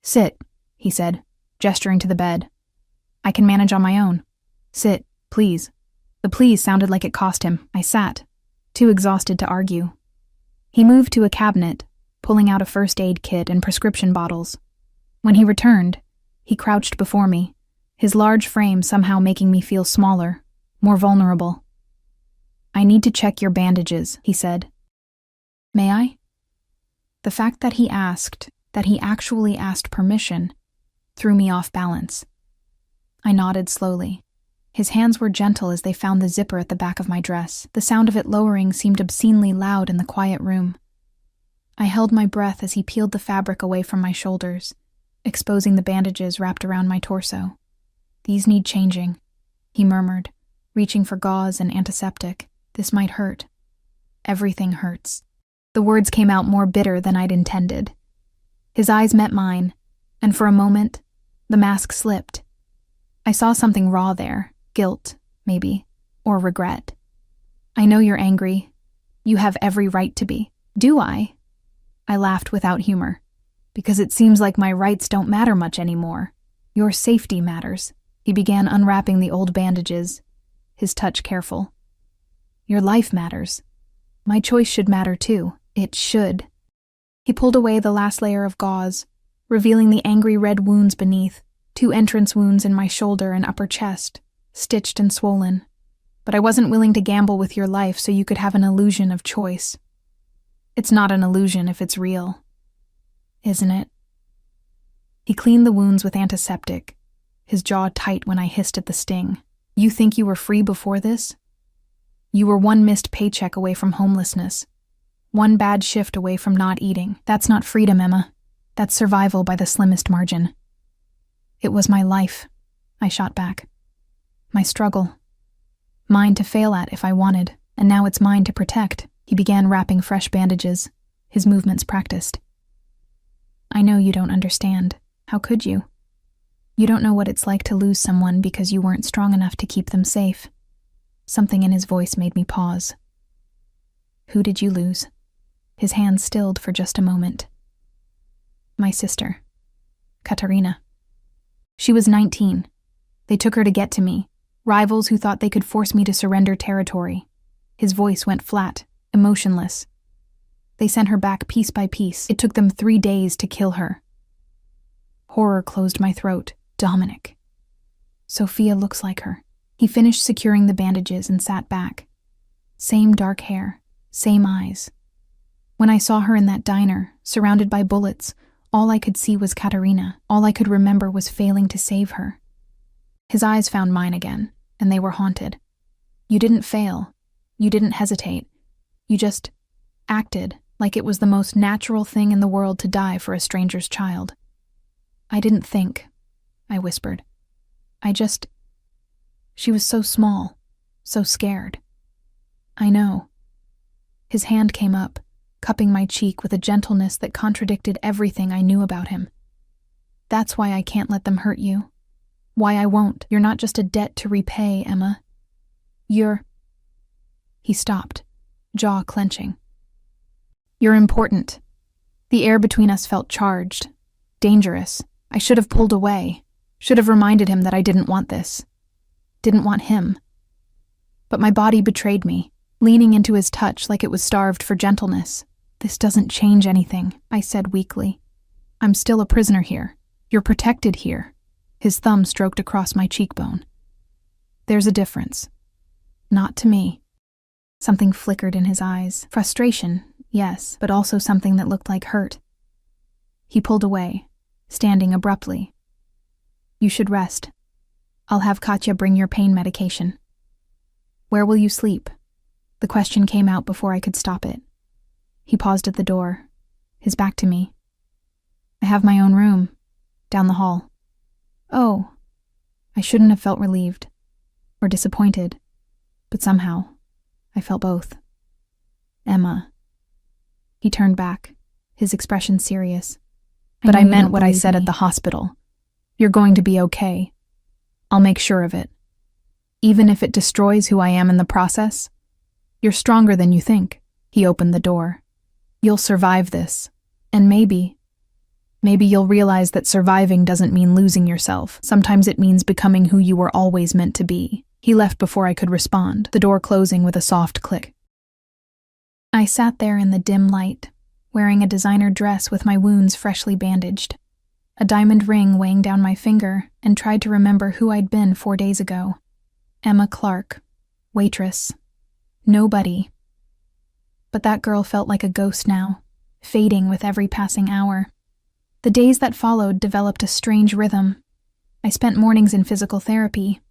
"Sit," he said, gesturing to the bed. "I can manage on my own. Sit, please." The please sounded like it cost him. I sat, too exhausted to argue. He moved to a cabinet, pulling out a first aid kit and prescription bottles. When he returned, he crouched before me, his large frame somehow making me feel smaller, more vulnerable. "I need to check your bandages," he said. "May I?" The fact that he actually asked permission, threw me off balance. I nodded slowly. His hands were gentle as they found the zipper at the back of my dress. The sound of it lowering seemed obscenely loud in the quiet room. I held my breath as he peeled the fabric away from my shoulders, exposing the bandages wrapped around my torso. "These need changing," he murmured, reaching for gauze and antiseptic. "This might hurt." "Everything hurts." The words came out more bitter than I'd intended. His eyes met mine, and for a moment, the mask slipped. I saw something raw there. Guilt, maybe, or regret. "I know you're angry. You have every right to be." "Do I?" I laughed without humor. "Because it seems like my rights don't matter much anymore. Your safety matters." He began unwrapping the old bandages, his touch careful. "Your life matters. My choice should matter too. It should." He pulled away the last layer of gauze, revealing the angry red wounds beneath, 2 entrance wounds in my shoulder and upper chest, stitched and swollen. "But I wasn't willing to gamble with your life so you could have an illusion of choice." "It's not an illusion if it's real. Isn't it?" He cleaned the wounds with antiseptic, his jaw tight when I hissed at the sting. "You think you were free before this? You were one missed paycheck away from homelessness, one bad shift away from not eating. That's not freedom, Emma. That's survival by the slimmest margin." "It was my life," I shot back. "My struggle. Mine to fail at if I wanted, and now it's mine to protect." He began wrapping fresh bandages, his movements practiced. "I know you don't understand. How could you? You don't know what it's like to lose someone because you weren't strong enough to keep them safe." Something in his voice made me pause. "Who did you lose?" His hand stilled for just a moment. My sister, Katarina. She was 19. They took her to get to me, rivals who thought they could force me to surrender territory. His voice went flat, emotionless. They sent her back piece by piece. It took them 3 days to kill her. Horror closed my throat. Dominic. Sophia looks like her. He finished securing the bandages and sat back. Same dark hair, same eyes. When I saw her in that diner, surrounded by bullets, all I could see was Katarina. All I could remember was failing to save her. His eyes found mine again, and they were haunted. You didn't fail. You didn't hesitate. You just acted like it was the most natural thing in the world to die for a stranger's child. I didn't think, I whispered. She was so small, so scared. I know. His hand came up, cupping my cheek with a gentleness that contradicted everything I knew about him. That's why I can't let them hurt you. Why I won't. You're not just a debt to repay, Emma. He stopped, jaw clenching. You're important. The air between us felt charged, dangerous. I should have pulled away, should have reminded him that I didn't want this. Didn't want him. But my body betrayed me, leaning into his touch like it was starved for gentleness. This doesn't change anything, I said weakly. I'm still a prisoner here. You're protected here. His thumb stroked across my cheekbone. There's a difference. Not to me. Something flickered in his eyes. Frustration, yes, but also something that looked like hurt. He pulled away, standing abruptly. You should rest. I'll have Katya bring your pain medication. Where will you sleep? The question came out before I could stop it. He paused at the door, his back to me. I have my own room, down the hall. Oh, I shouldn't have felt relieved, or disappointed, but somehow, I felt both. Emma. He turned back, his expression serious. But I meant what I said at the hospital. You're going to be okay. I'll make sure of it. Even if it destroys who I am in the process, you're stronger than you think. He opened the door. You'll survive this, and maybe you'll realize that surviving doesn't mean losing yourself. Sometimes it means becoming who you were always meant to be. He left before I could respond, the door closing with a soft click. I sat there in the dim light, wearing a designer dress with my wounds freshly bandaged, a diamond ring weighing down my finger, and tried to remember who I'd been 4 days ago. Emma Clark, waitress. Nobody. But that girl felt like a ghost now, fading with every passing hour. The days that followed developed a strange rhythm. I spent mornings in physical therapy.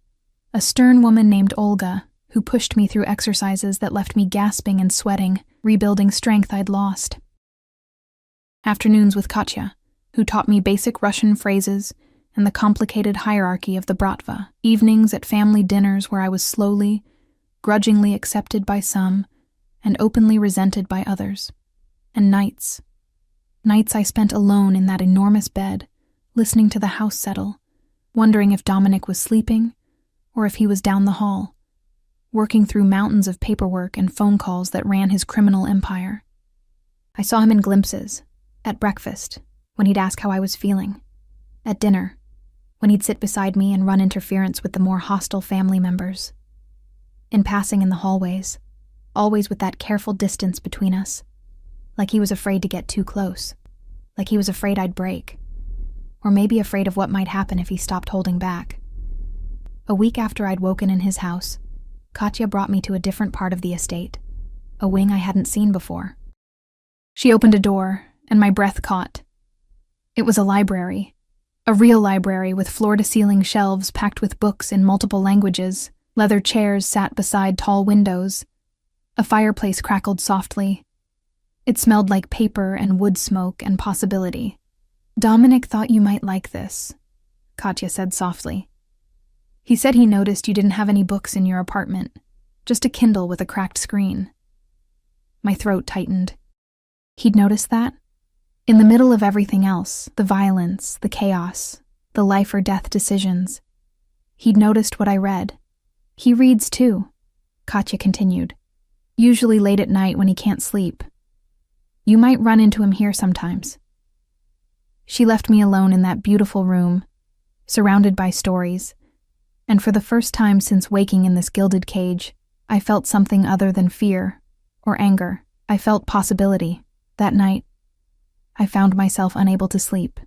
A stern woman named Olga, who pushed me through exercises that left me gasping and sweating, rebuilding strength I'd lost. Afternoons with Katya, who taught me basic Russian phrases and the complicated hierarchy of the bratva. Evenings at family dinners where I was slowly, grudgingly accepted by some, and openly resented by others. And nights I spent alone in that enormous bed, listening to the house settle, wondering if Dominic was sleeping, or if he was down the hall, working through mountains of paperwork and phone calls that ran his criminal empire. I saw him in glimpses, at breakfast, when he'd ask how I was feeling, at dinner, when he'd sit beside me and run interference with the more hostile family members, in passing in the hallways, always with that careful distance between us, like he was afraid to get too close, like he was afraid I'd break, or maybe afraid of what might happen if he stopped holding back. A week after I'd woken in his house, Katya brought me to a different part of the estate, a wing I hadn't seen before. She opened a door, and my breath caught. It was a library, a real library with floor-to-ceiling shelves packed with books in multiple languages. Leather chairs sat beside tall windows. A fireplace crackled softly. It smelled like paper and wood smoke and possibility. Dominic thought you might like this, Katya said softly. He said he noticed you didn't have any books in your apartment, just a Kindle with a cracked screen. My throat tightened. He'd noticed that? In the middle of everything else, the violence, the chaos, the life or death decisions. He'd noticed what I read. He reads too, Katya continued, usually late at night when he can't sleep. You might run into him here sometimes. She left me alone in that beautiful room, surrounded by stories, and for the first time since waking in this gilded cage, I felt something other than fear or anger. I felt possibility. That night, I found myself unable to sleep.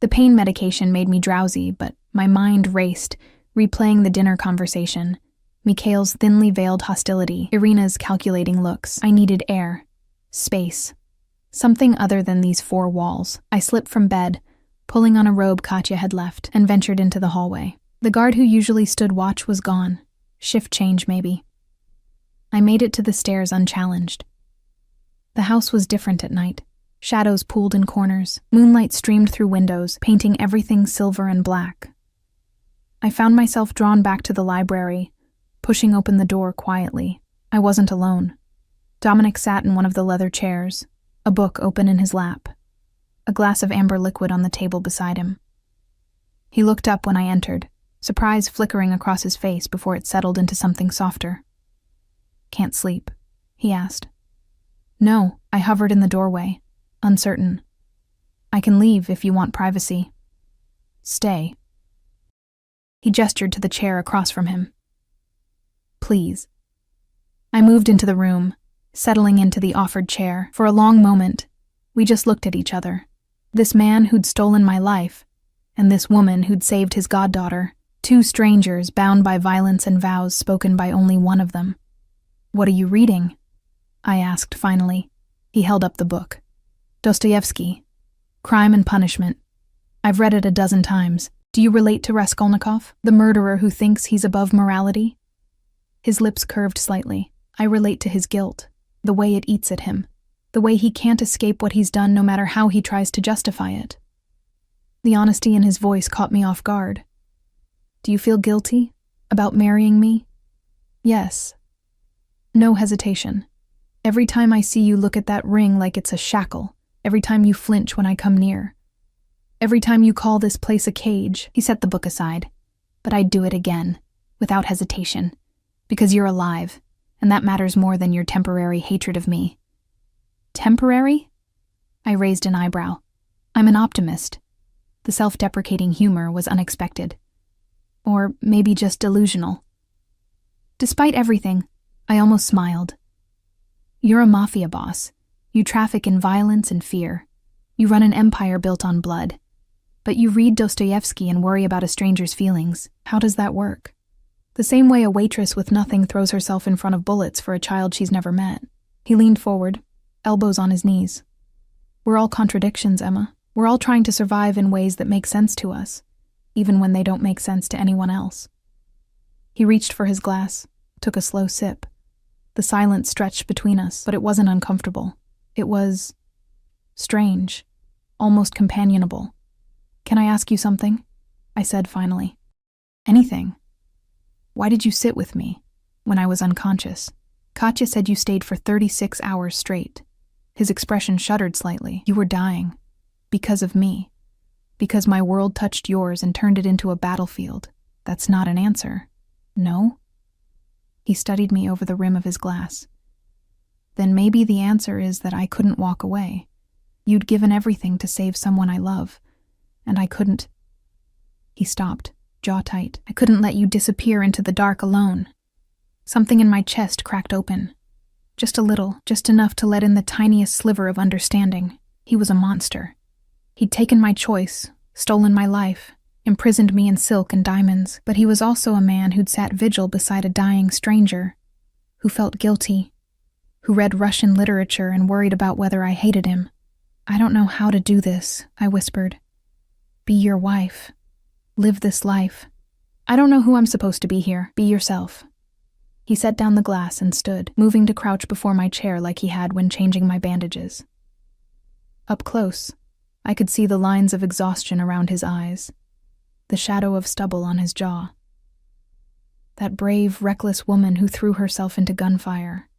The pain medication made me drowsy, but my mind raced, replaying the dinner conversation, Mikhail's thinly veiled hostility, Irina's calculating looks. I needed air, space, something other than these four walls. I slipped from bed, pulling on a robe Katya had left, and ventured into the hallway. The guard who usually stood watch was gone. Shift change, maybe. I made it to the stairs unchallenged. The house was different at night. Shadows pooled in corners. Moonlight streamed through windows, painting everything silver and black. I found myself drawn back to the library, pushing open the door quietly. I wasn't alone. Dominic sat in one of the leather chairs, a book open in his lap, a glass of amber liquid on the table beside him. He looked up when I entered, surprise flickering across his face before it settled into something softer. "Can't sleep?" he asked. "No," I hovered in the doorway, uncertain. "I can leave if you want privacy." "Stay." He gestured to the chair across from him. "Please." I moved into the room, settling into the offered chair. For a long moment, we just looked at each other. This man who'd stolen my life, and this woman who'd saved his goddaughter, two strangers bound by violence and vows spoken by only one of them. "What are you reading?" I asked finally. He held up the book. "Dostoevsky, Crime and Punishment. I've read it a dozen times. Do you relate to Raskolnikov, the murderer who thinks he's above morality?" His lips curved slightly. "I relate to his guilt, the way it eats at him, the way he can't escape what he's done no matter how he tries to justify it." The honesty in his voice caught me off guard. "Do you feel guilty about marrying me?" "Yes." No hesitation. "Every time I see you look at that ring like it's a shackle, every time you flinch when I come near, every time you call this place a cage." He set the book aside. "But I'd do it again, without hesitation, because you're alive, and that matters more than your temporary hatred of me." "Temporary?" I raised an eyebrow. "I'm an optimist." The self-deprecating humor was unexpected. Or maybe just delusional. Despite everything, I almost smiled. "You're a mafia boss. You traffic in violence and fear. You run an empire built on blood. But you read Dostoevsky and worry about a stranger's feelings. How does that work?" The same way a waitress with nothing throws herself in front of bullets for a child she's never met. He leaned forward, elbows on his knees. "We're all contradictions, Emma. We're all trying to survive in ways that make sense to us, even when they don't make sense to anyone else." He reached for his glass, took a slow sip. The silence stretched between us, but it wasn't uncomfortable. It was strange, almost companionable. "Can I ask you something?" I said finally. "Anything. Why did you sit with me when I was unconscious? Katya said you stayed for 36 hours straight." His expression shuddered slightly. "You were dying. Because of me. Because my world touched yours and turned it into a battlefield. That's not an answer. No?" He studied me over the rim of his glass. "Then maybe the answer is that I couldn't walk away. You'd given everything to save someone I love, and I couldn't." He stopped, jaw tight. "I couldn't let you disappear into the dark alone." Something in my chest cracked open. Just a little, just enough to let in the tiniest sliver of understanding. He was a monster. He'd taken my choice, stolen my life, imprisoned me in silk and diamonds, but he was also a man who'd sat vigil beside a dying stranger, who felt guilty, who read Russian literature and worried about whether I hated him. "I don't know how to do this," I whispered. "Be your wife. Live this life. I don't know who I'm supposed to be here. Be yourself." He set down the glass and stood, moving to crouch before my chair like he had when changing my bandages. Up close, I could see the lines of exhaustion around his eyes, the shadow of stubble on his jaw. That brave, reckless woman who threw herself into gunfire.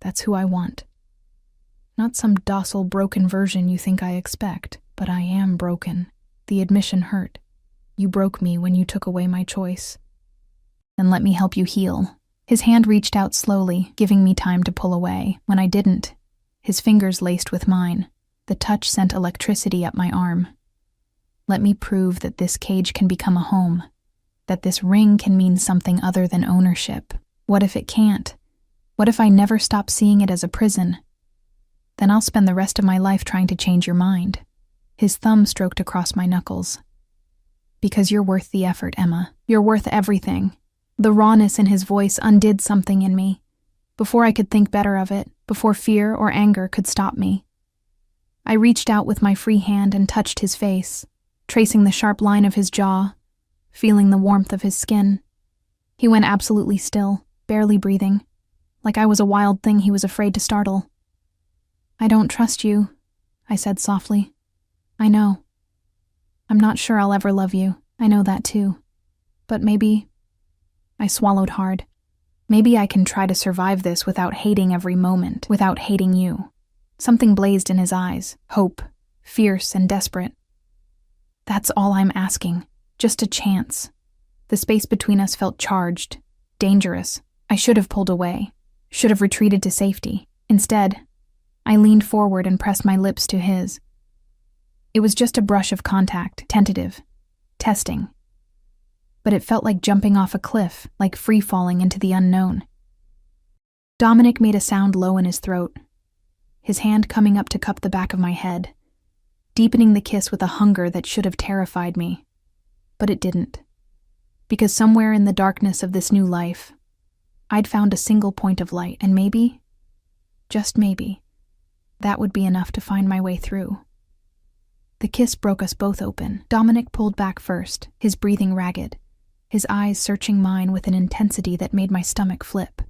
That's who I want. Not some docile, broken version you think I expect, but I am broken. The admission hurt. You broke me when you took away my choice. Then let me help you heal. His hand reached out slowly, giving me time to pull away. When I didn't, his fingers laced with mine. The touch sent electricity up my arm. Let me prove that this cage can become a home, that this ring can mean something other than ownership. What if it can't? What if I never stop seeing it as a prison? Then I'll spend the rest of my life trying to change your mind. His thumb stroked across my knuckles. Because you're worth the effort, Emma. You're worth everything. The rawness in his voice undid something in me. Before I could think better of it, before fear or anger could stop me. I reached out with my free hand and touched his face, tracing the sharp line of his jaw, feeling the warmth of his skin. He went absolutely still, barely breathing, like I was a wild thing he was afraid to startle. I don't trust you, I said softly. I know. I'm not sure I'll ever love you. I know that too. But maybe... I swallowed hard. Maybe I can try to survive this without hating every moment, without hating you. Something blazed in his eyes, hope, fierce and desperate. That's all I'm asking, just a chance. The space between us felt charged, dangerous. I should have pulled away, should have retreated to safety. Instead, I leaned forward and pressed my lips to his. It was just a brush of contact, tentative, testing. But it felt like jumping off a cliff, like free-falling into the unknown. Dominic made a sound low in his throat, his hand coming up to cup the back of my head, deepening the kiss with a hunger that should have terrified me. But it didn't. Because somewhere in the darkness of this new life, I'd found a single point of light, and maybe, just maybe, that would be enough to find my way through. The kiss broke us both open. Dominic pulled back first, his breathing ragged, his eyes searching mine with an intensity that made my stomach flip.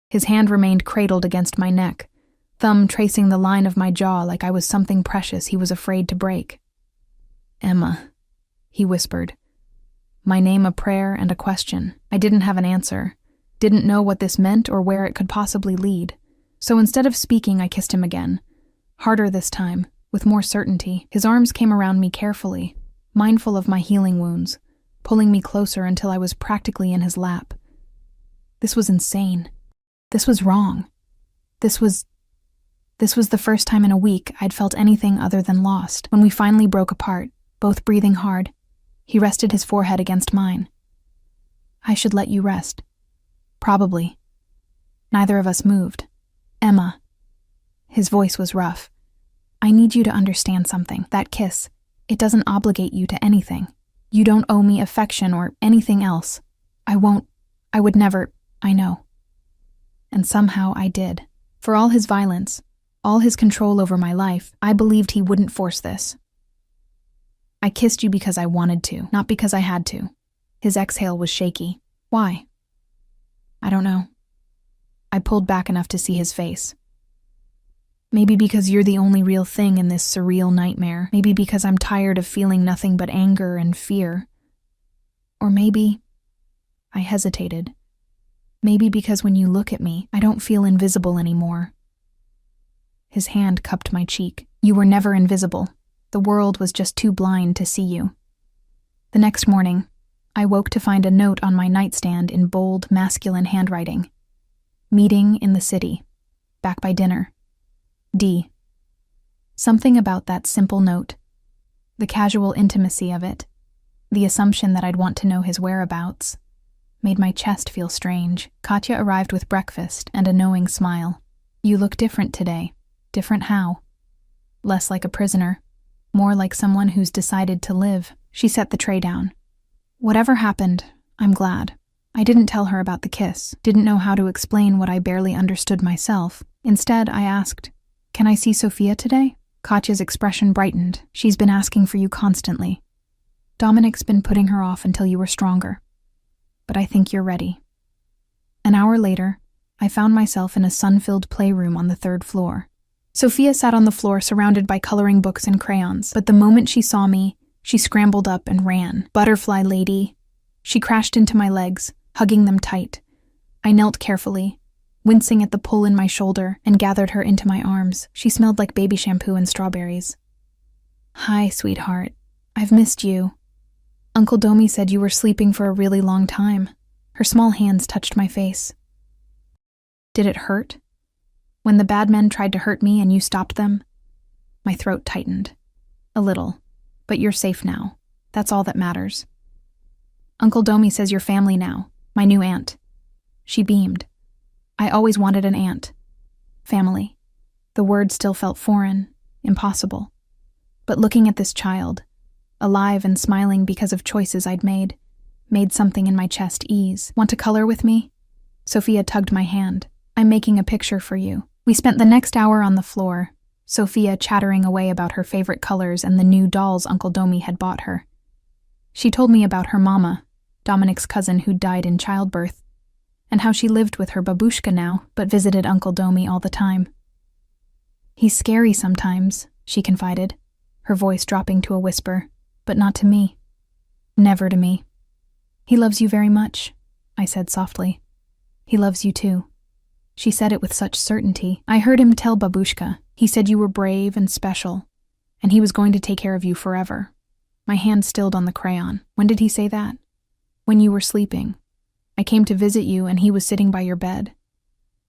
His hand remained cradled against my neck, thumb tracing the line of my jaw like I was something precious he was afraid to break. Emma, he whispered. My name a prayer and a question. I didn't have an answer, didn't know what this meant or where it could possibly lead. So instead of speaking, I kissed him again, harder this time, with more certainty. His arms came around me carefully, mindful of my healing wounds, pulling me closer until I was practically in his lap. This was insane. This was wrong. This was the first time in a week I'd felt anything other than lost. When we finally broke apart, both breathing hard, he rested his forehead against mine. I should let you rest. Probably. Neither of us moved. Emma. His voice was rough. I need you to understand something. That kiss, it doesn't obligate you to anything. You don't owe me affection or anything else. I would never, I know. And somehow I did. For all his violence, all his control over my life, I believed he wouldn't force this. I kissed you because I wanted to, not because I had to. His exhale was shaky. Why? I don't know. I pulled back enough to see his face. Maybe because you're the only real thing in this surreal nightmare. Maybe because I'm tired of feeling nothing but anger and fear. Or maybe... I hesitated. Maybe because when you look at me, I don't feel invisible anymore. His hand cupped my cheek. You were never invisible. The world was just too blind to see you. The next morning, I woke to find a note on my nightstand in bold, masculine handwriting. Meeting in the city. Back by dinner. D. Something about that simple note, the casual intimacy of it, the assumption that I'd want to know his whereabouts, made my chest feel strange. Katya arrived with breakfast and a knowing smile. You look different today. Different how? Less like a prisoner, more like someone who's decided to live. She set the tray down. Whatever happened, I'm glad. I didn't tell her about the kiss, didn't know how to explain what I barely understood myself. Instead, I asked, Can I see Sophia today? Katya's expression brightened. She's been asking for you constantly. Dominic's been putting her off until you were stronger. But I think you're ready. An hour later, I found myself in a sun-filled playroom on the 3rd floor. Sophia sat on the floor surrounded by coloring books and crayons, but the moment she saw me, she scrambled up and ran. Butterfly lady. She crashed into my legs, hugging them tight. I knelt carefully, wincing at the pull in my shoulder, and gathered her into my arms. She smelled like baby shampoo and strawberries. Hi, sweetheart. I've missed you. Uncle Domi said you were sleeping for a really long time. Her small hands touched my face. Did it hurt? When the bad men tried to hurt me and you stopped them? My throat tightened. A little. But you're safe now. That's all that matters. Uncle Domi says you're family now. My new aunt. She beamed. I always wanted an aunt. Family. The word still felt foreign, impossible. But looking at this child, alive and smiling because of choices I'd made something in my chest ease. Want to color with me? Sophia tugged my hand. I'm making a picture for you. We spent the next hour on the floor, Sophia chattering away about her favorite colors and the new dolls Uncle Domi had bought her. She told me about her mama, Dominic's cousin who died in childbirth, and how she lived with her babushka now, but visited Uncle Domi all the time. He's scary sometimes, she confided, her voice dropping to a whisper, but not to me. Never to me. He loves you very much, I said softly. He loves you too. She said it with such certainty. I heard him tell babushka. He said you were brave and special, and he was going to take care of you forever. My hand stilled on the crayon. When did he say that? When you were sleeping. I came to visit you and he was sitting by your bed.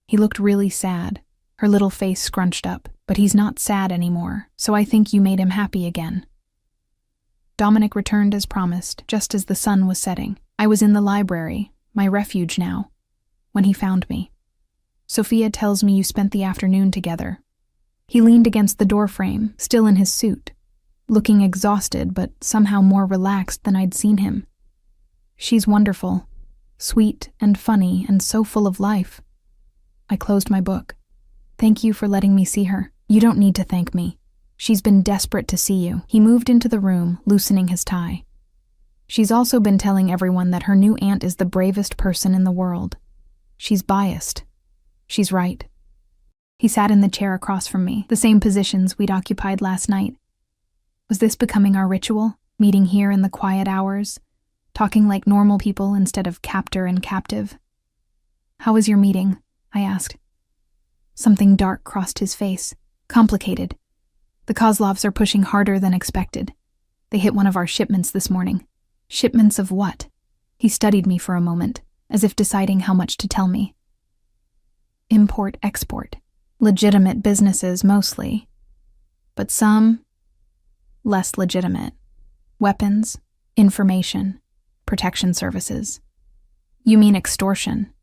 He looked really sad, her little face scrunched up, but he's not sad anymore, so I think you made him happy again. Dominic returned as promised, just as the sun was setting. I was in the library, my refuge now, when he found me. Sophia tells me you spent the afternoon together. He leaned against the doorframe, still in his suit, looking exhausted but somehow more relaxed than I'd seen him. She's wonderful, sweet and funny and so full of life. I closed my book. Thank you for letting me see her. You don't need to thank me. She's been desperate to see you. He moved into the room, loosening his tie. She's also been telling everyone that her new aunt is the bravest person in the world. She's biased. She's right. He sat in the chair across from me, the same positions we'd occupied last night. Was this becoming our ritual, meeting here in the quiet hours, talking like normal people instead of captor and captive? How was your meeting? I asked. Something dark crossed his face. Complicated. The Kozlovs are pushing harder than expected. They hit one of our shipments this morning. Shipments of what? He studied me for a moment, as if deciding how much to tell me. Import-export. Legitimate businesses mostly. But some less legitimate. Weapons, information, protection services. You mean extortion?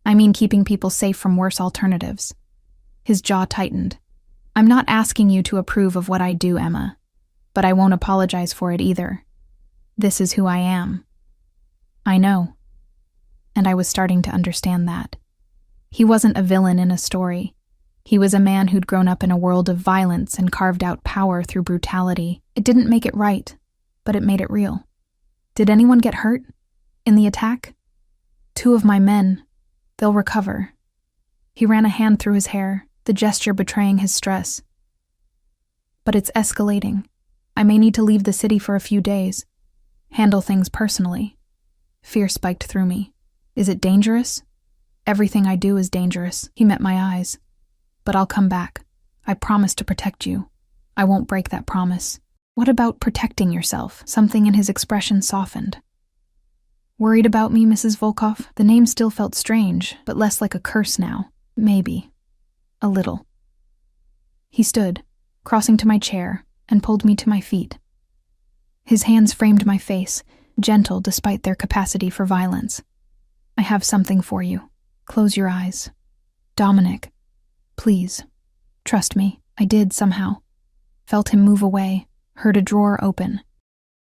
I mean keeping people safe from worse alternatives. His jaw tightened. I'm not asking you to approve of what I do, Emma, but I won't apologize for it either. This is who I am. I know. And I was starting to understand that. He wasn't a villain in a story. He was a man who'd grown up in a world of violence and carved out power through brutality. It didn't make it right, but it made it real. Did anyone get hurt? In the attack? 2 of my men. They'll recover. He ran a hand through his hair, the gesture betraying his stress. But it's escalating. I may need to leave the city for a few days. Handle things personally. Fear spiked through me. Is it dangerous? Everything I do is dangerous. He met my eyes. But I'll come back. I promise to protect you. I won't break that promise. What about protecting yourself? Something in his expression softened. Worried about me, Mrs. Volkov? The name still felt strange, but less like a curse now. Maybe. A little. He stood, crossing to my chair, and pulled me to my feet. His hands framed my face, gentle despite their capacity for violence. I have something for you. Close your eyes. Dominic. Please. Trust me. I did somehow. Felt him move away, heard a drawer open.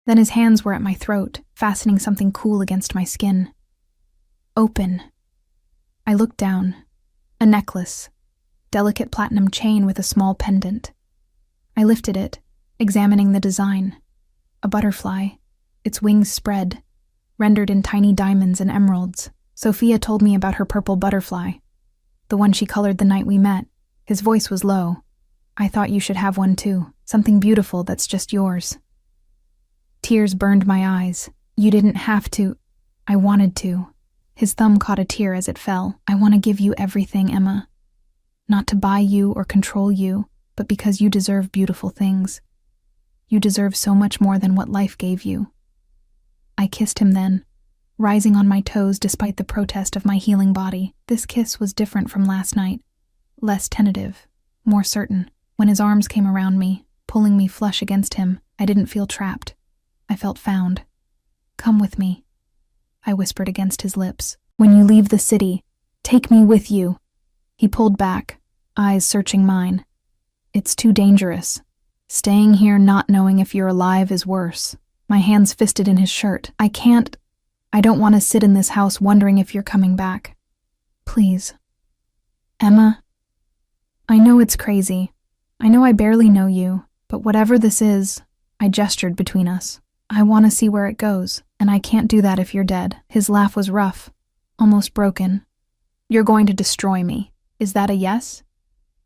Then his hands were at my throat, fastening something cool against my skin. Open. I looked down. A necklace. Delicate platinum chain with a small pendant. I lifted it, examining the design. A butterfly, its wings spread, rendered in tiny diamonds and emeralds. Sophia told me about her purple butterfly, the one she colored the night we met. His voice was low. I thought you should have one too, something beautiful that's just yours. Tears burned my eyes. You didn't have to. I wanted to. His thumb caught a tear as it fell. I want to give you everything, Emma. Not to buy you or control you, but because you deserve beautiful things. You deserve so much more than what life gave you. I kissed him then, rising on my toes despite the protest of my healing body. This kiss was different from last night, less tentative, more certain. When his arms came around me, pulling me flush against him, I didn't feel trapped. I felt found. "Come with me," I whispered against his lips. "When you leave the city, take me with you." He pulled back, eyes searching mine. "It's too dangerous. Staying here not knowing if you're alive is worse." My hands fisted in his shirt. I don't want to sit in this house wondering if you're coming back. Please. Emma, I know it's crazy. I know I barely know you, but whatever this is, I gestured between us. I want to see where it goes, and I can't do that if you're dead. His laugh was rough, almost broken. "You're going to destroy me. Is that a yes?"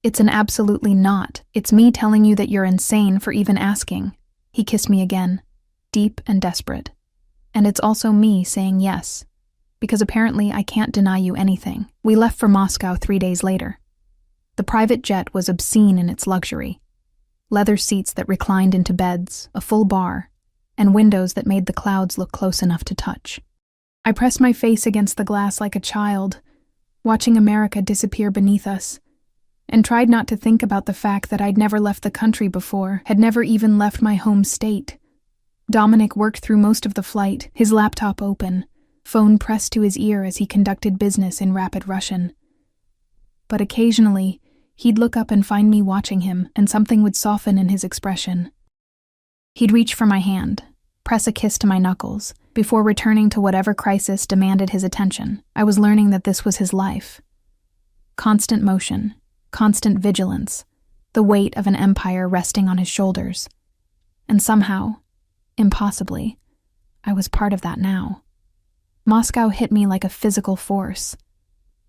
"It's an absolutely not. It's me telling you that you're insane for even asking." He kissed me again, deep and desperate. "And it's also me saying yes, because apparently I can't deny you anything." We left for Moscow 3 days later. The private jet was obscene in its luxury. Leather seats that reclined into beds, a full bar, and windows that made the clouds look close enough to touch. I pressed my face against the glass like a child, watching America disappear beneath us, and tried not to think about the fact that I'd never left the country before, had never even left my home state. Dominic worked through most of the flight, his laptop open, phone pressed to his ear as he conducted business in rapid Russian. But occasionally, he'd look up and find me watching him, and something would soften in his expression. He'd reach for my hand, press a kiss to my knuckles, before returning to whatever crisis demanded his attention. I was learning that this was his life. Constant motion, constant vigilance, the weight of an empire resting on his shoulders. And somehow, impossibly, I was part of that now. Moscow hit me like a physical force.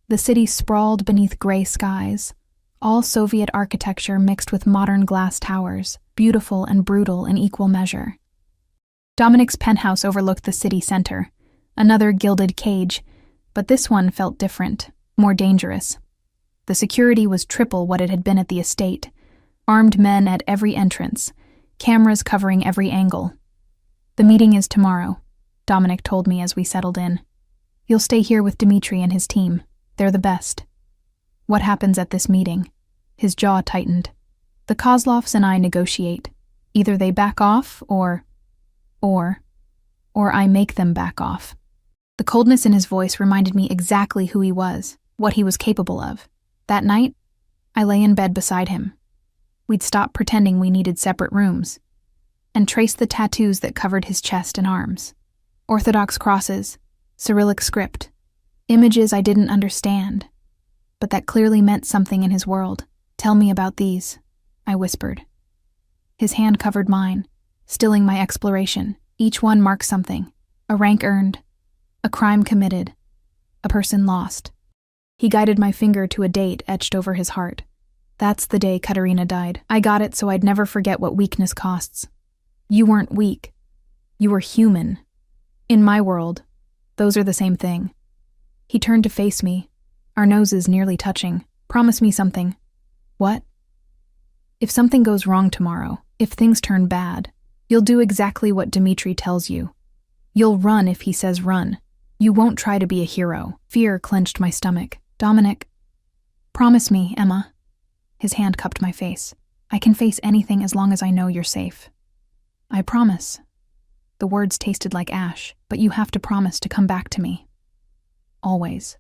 The city sprawled beneath gray skies, all Soviet architecture mixed with modern glass towers, beautiful and brutal in equal measure. Dominic's penthouse overlooked the city center, another gilded cage, but this one felt different, more dangerous. The security was triple what it had been at the estate, armed men at every entrance, cameras covering every angle. "The meeting is tomorrow," Dominic told me as we settled in. "You'll stay here with Dmitri and his team. They're the best." "What happens at this meeting?" His jaw tightened. "The Kozlovs and I negotiate. Either they back off or I make them back off." The coldness in his voice reminded me exactly who he was, what he was capable of. That night, I lay in bed beside him. We'd stopped pretending we needed separate rooms, and traced the tattoos that covered his chest and arms. Orthodox crosses, Cyrillic script, images I didn't understand, but that clearly meant something in his world. "Tell me about these," I whispered. His hand covered mine, stilling my exploration. Each one marked something: a rank earned, a crime committed, a person lost. He guided my finger to a date etched over his heart. "That's the day Katerina died. I got it so I'd never forget what weakness costs. You weren't weak. You were human. In my world, those are the same thing." He turned to face me, our noses nearly touching. "Promise me something." "What?" "If something goes wrong tomorrow, if things turn bad, you'll do exactly what Dmitri tells you. You'll run if he says run. You won't try to be a hero." Fear clenched my stomach. "Dominic, promise me, Emma." His hand cupped my face. "I can face anything as long as I know you're safe." "I promise." The words tasted like ash, "but you have to promise to come back to me. Always."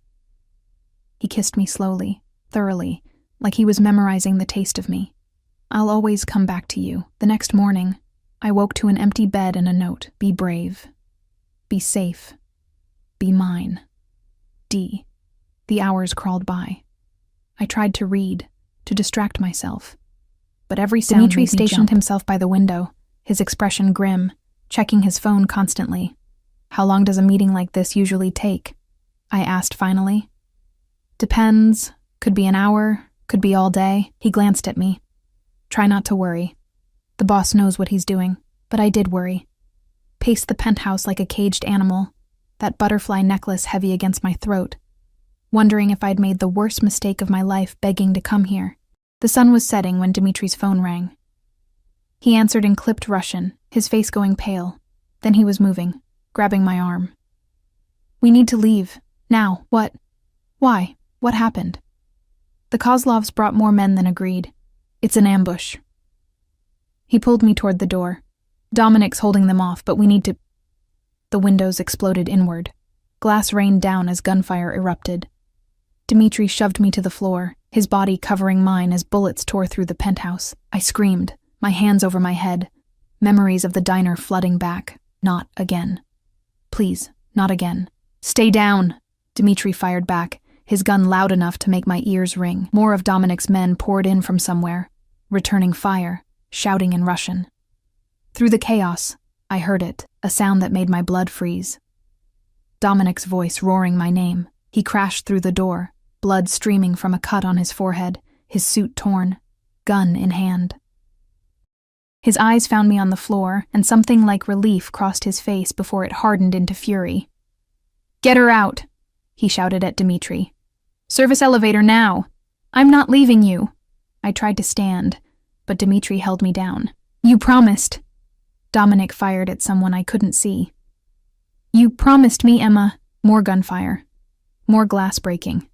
He kissed me slowly, thoroughly, like he was memorizing the taste of me. "I'll always come back to you." The next morning, I woke to an empty bed and a note. "Be brave. Be safe. Be mine. D." The hours crawled by. I tried to read, to distract myself, but every sound Dmitri made me stationed jump. Himself by the window, his expression grim, checking his phone constantly. "How long does a meeting like this usually take?" I asked finally. "Depends. Could be an hour, could be all day." He glanced at me. "Try not to worry. The boss knows what he's doing." But I did worry. Paced the penthouse like a caged animal, that butterfly necklace heavy against my throat, wondering if I'd made the worst mistake of my life begging to come here. The sun was setting when Dmitri's phone rang. He answered in clipped Russian, his face going pale. Then he was moving, grabbing my arm. "We need to leave. Now." "What? Why? What happened?" The Kozlovs brought more men than agreed. It's an ambush. He pulled me toward the door. Dominic's holding them off, but we need to... The windows exploded inward. Glass rained down as gunfire erupted. Dmitri shoved me to the floor, his body covering mine as bullets tore through the penthouse. I screamed, my hands over my head, memories of the diner flooding back. Not again. Please, not again. Stay down, Dmitri fired back, his gun loud enough to make my ears ring. More of Dominic's men poured in from somewhere, returning fire, shouting in Russian. Through the chaos, I heard it, a sound that made my blood freeze. Dominic's voice roaring my name. He crashed through the door, blood streaming from a cut on his forehead, his suit torn, gun in hand. His eyes found me on the floor, and something like relief crossed his face before it hardened into fury. "Get her out," he shouted at Dmitri. "Service elevator now. I'm not leaving you." I tried to stand, but Dmitri held me down. "You promised." Dominic fired at someone I couldn't see. "You promised me, Emma." More gunfire. More glass breaking.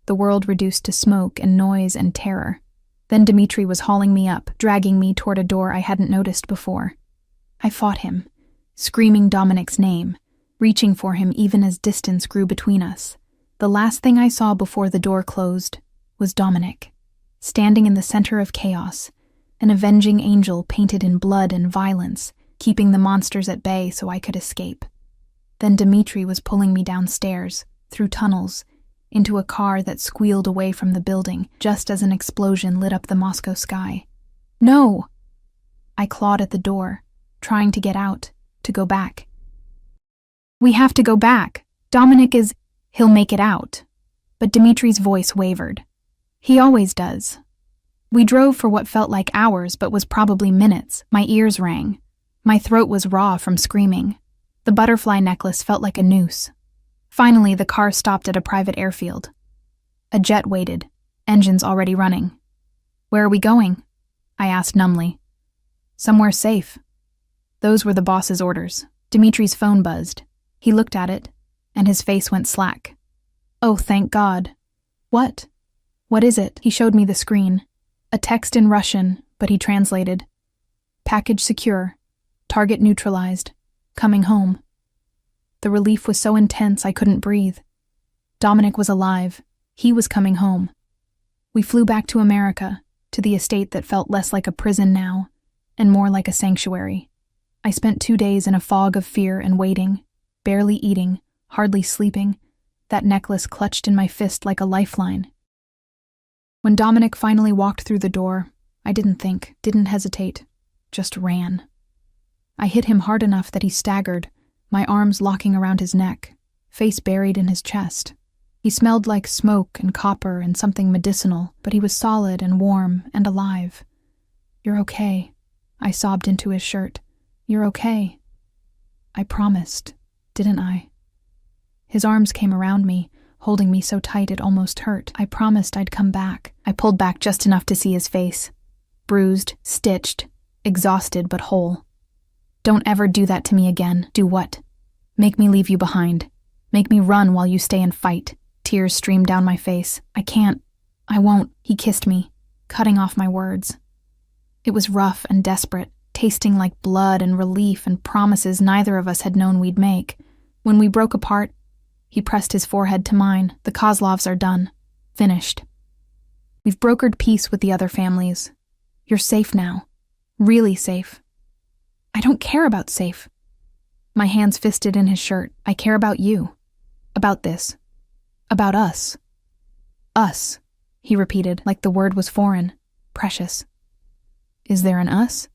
The world reduced to smoke and noise and terror. Then Dmitri was hauling me up, dragging me toward a door I hadn't noticed before. I fought him, screaming Dominic's name, reaching for him even as distance grew between us. The last thing I saw before the door closed was Dominic, standing in the center of chaos, an avenging angel painted in blood and violence, keeping the monsters at bay so I could escape. Then Dmitri was pulling me downstairs, through tunnels, into a car that squealed away from the building just as an explosion lit up the Moscow sky. "No!" I clawed at the door, trying to get out, to go back. "We have to go back. Dominic is... He'll make it out." But Dmitri's voice wavered. He always does. We drove for what felt like hours but was probably minutes. My ears rang. My throat was raw from screaming. The butterfly necklace felt like a noose. Finally, the car stopped at a private airfield. A jet waited, engines already running. "Where are we going?" I asked numbly. "Somewhere safe." Those were the boss's orders. Dmitri's phone buzzed. He looked at it, and his face went slack. "Oh, thank God." "What?" "What is it?" He showed me the screen. A text in Russian, but he translated. "Package secure. Target neutralized. Coming home." The relief was so intense I couldn't breathe. Dominic was alive. He was coming home. We flew back to America, to the estate that felt less like a prison now, and more like a sanctuary. I spent 2 days in a fog of fear and waiting, barely eating, hardly sleeping, that necklace clutched in my fist like a lifeline. When Dominic finally walked through the door, I didn't think, didn't hesitate, just ran. I hit him hard enough that he staggered, my arms locking around his neck, face buried in his chest. He smelled like smoke and copper and something medicinal, but he was solid and warm and alive. "You're okay," I sobbed into his shirt. "You're okay." I promised, didn't I? His arms came around me, holding me so tight it almost hurt. I promised I'd come back. I pulled back just enough to see his face. Bruised, stitched, exhausted but whole. "Don't ever do that to me again." "Do what?" "Make me leave you behind. Make me run while you stay and fight." Tears streamed down my face. "I can't. I won't." He kissed me, cutting off my words. It was rough and desperate, tasting like blood and relief and promises neither of us had known we'd make. When we broke apart, he pressed his forehead to mine. "The Kozlovs are done. Finished. We've brokered peace with the other families. You're safe now. Really safe." "I don't care about safe." My hands fisted in his shirt. "I care about you. About this. About us." "Us," he repeated, like the word was foreign, precious. "Is there an us?"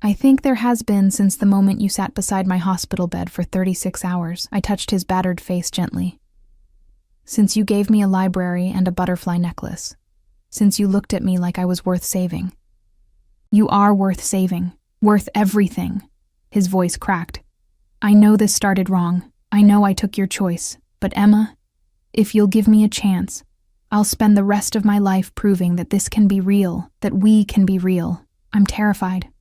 "I think there has been since the moment you sat beside my hospital bed for 36 hours. I touched his battered face gently. "Since you gave me a library and a butterfly necklace. Since you looked at me like I was worth saving. You are worth saving. Worth everything." His voice cracked. "I know this started wrong. I know I took your choice. But Emma, if you'll give me a chance, I'll spend the rest of my life proving that this can be real, that we can be real. I'm terrified,"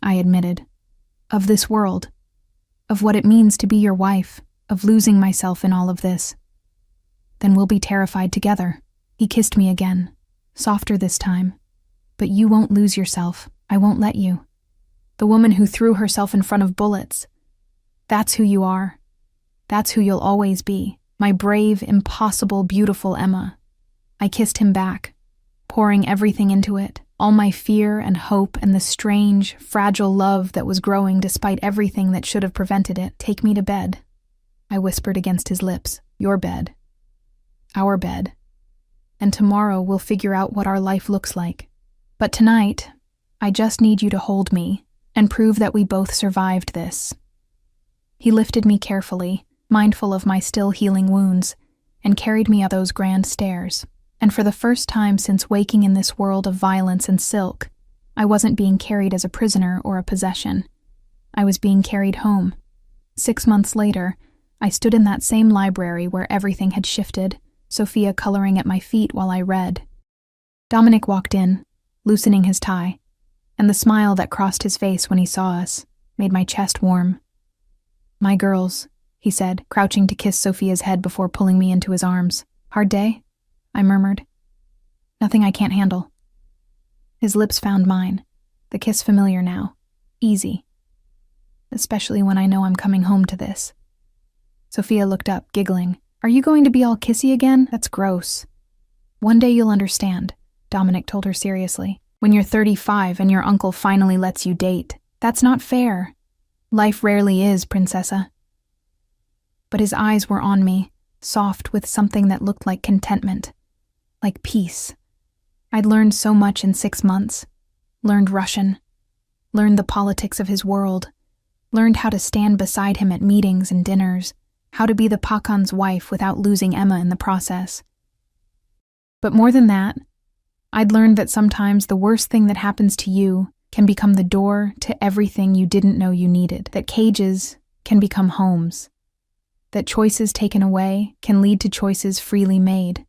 I admitted. "Of this world. Of what it means to be your wife. Of losing myself in all of this." "Then we'll be terrified together." He kissed me again, softer this time. But you won't lose yourself. I won't let you. The woman who threw herself in front of bullets. That's who you are. That's who you'll always be. My brave, impossible, beautiful Emma. I kissed him back, pouring everything into it, all my fear and hope and the strange, fragile love that was growing despite everything that should have prevented it. Take me to bed, I whispered against his lips. Your bed. Our bed. And tomorrow we'll figure out what our life looks like. But tonight, I just need you to hold me and prove that we both survived this. He lifted me carefully, mindful of my still healing wounds, and carried me up those grand stairs. And for the first time since waking in this world of violence and silk, I wasn't being carried as a prisoner or a possession. I was being carried home. 6 months later, I stood in that same library where everything had shifted, Sophia coloring at my feet while I read. Dominic walked in, loosening his tie, and the smile that crossed his face when he saw us made my chest warm. My girls, he said, crouching to kiss Sophia's head before pulling me into his arms. Hard day? I murmured. Nothing I can't handle. His lips found mine, the kiss familiar now, easy. Especially when I know I'm coming home to this. Sophia looked up, giggling. Are you going to be all kissy again? That's gross. One day you'll understand, Dominic told her seriously. When you're 35 and your uncle finally lets you date. That's not fair. Life rarely is, Princessa. But his eyes were on me, soft with something that looked like contentment, like peace. I'd learned so much in 6 months. Learned Russian. Learned the politics of his world. Learned how to stand beside him at meetings and dinners. How to be the Pakan's wife without losing Emma in the process. But more than that, I'd learned that sometimes the worst thing that happens to you can become the door to everything you didn't know you needed. That cages can become homes. That choices taken away can lead to choices freely made.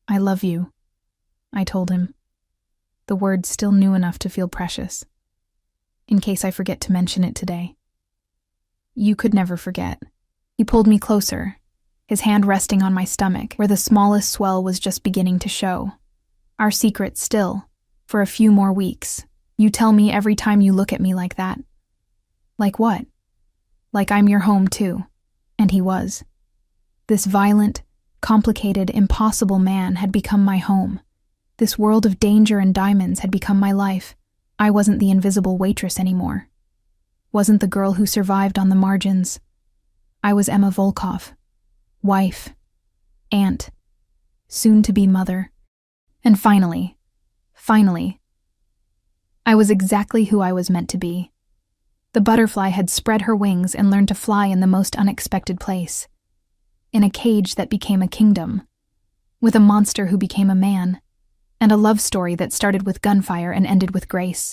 I love you, I told him, the words still new enough to feel precious, in case I forget to mention it today. You could never forget. He pulled me closer, his hand resting on my stomach, where the smallest swell was just beginning to show. Our secret still, for a few more weeks. You tell me every time you look at me like that. Like what? Like I'm your home too. And he was. This violent, complicated, impossible man had become my home. This world of danger and diamonds had become my life. I wasn't the invisible waitress anymore. Wasn't the girl who survived on the margins. I was Emma Volkov, wife, aunt, soon-to-be mother, and finally, I was exactly who I was meant to be. The butterfly had spread her wings and learned to fly in the most unexpected place, in a cage that became a kingdom, with a monster who became a man, and a love story that started with gunfire and ended with grace.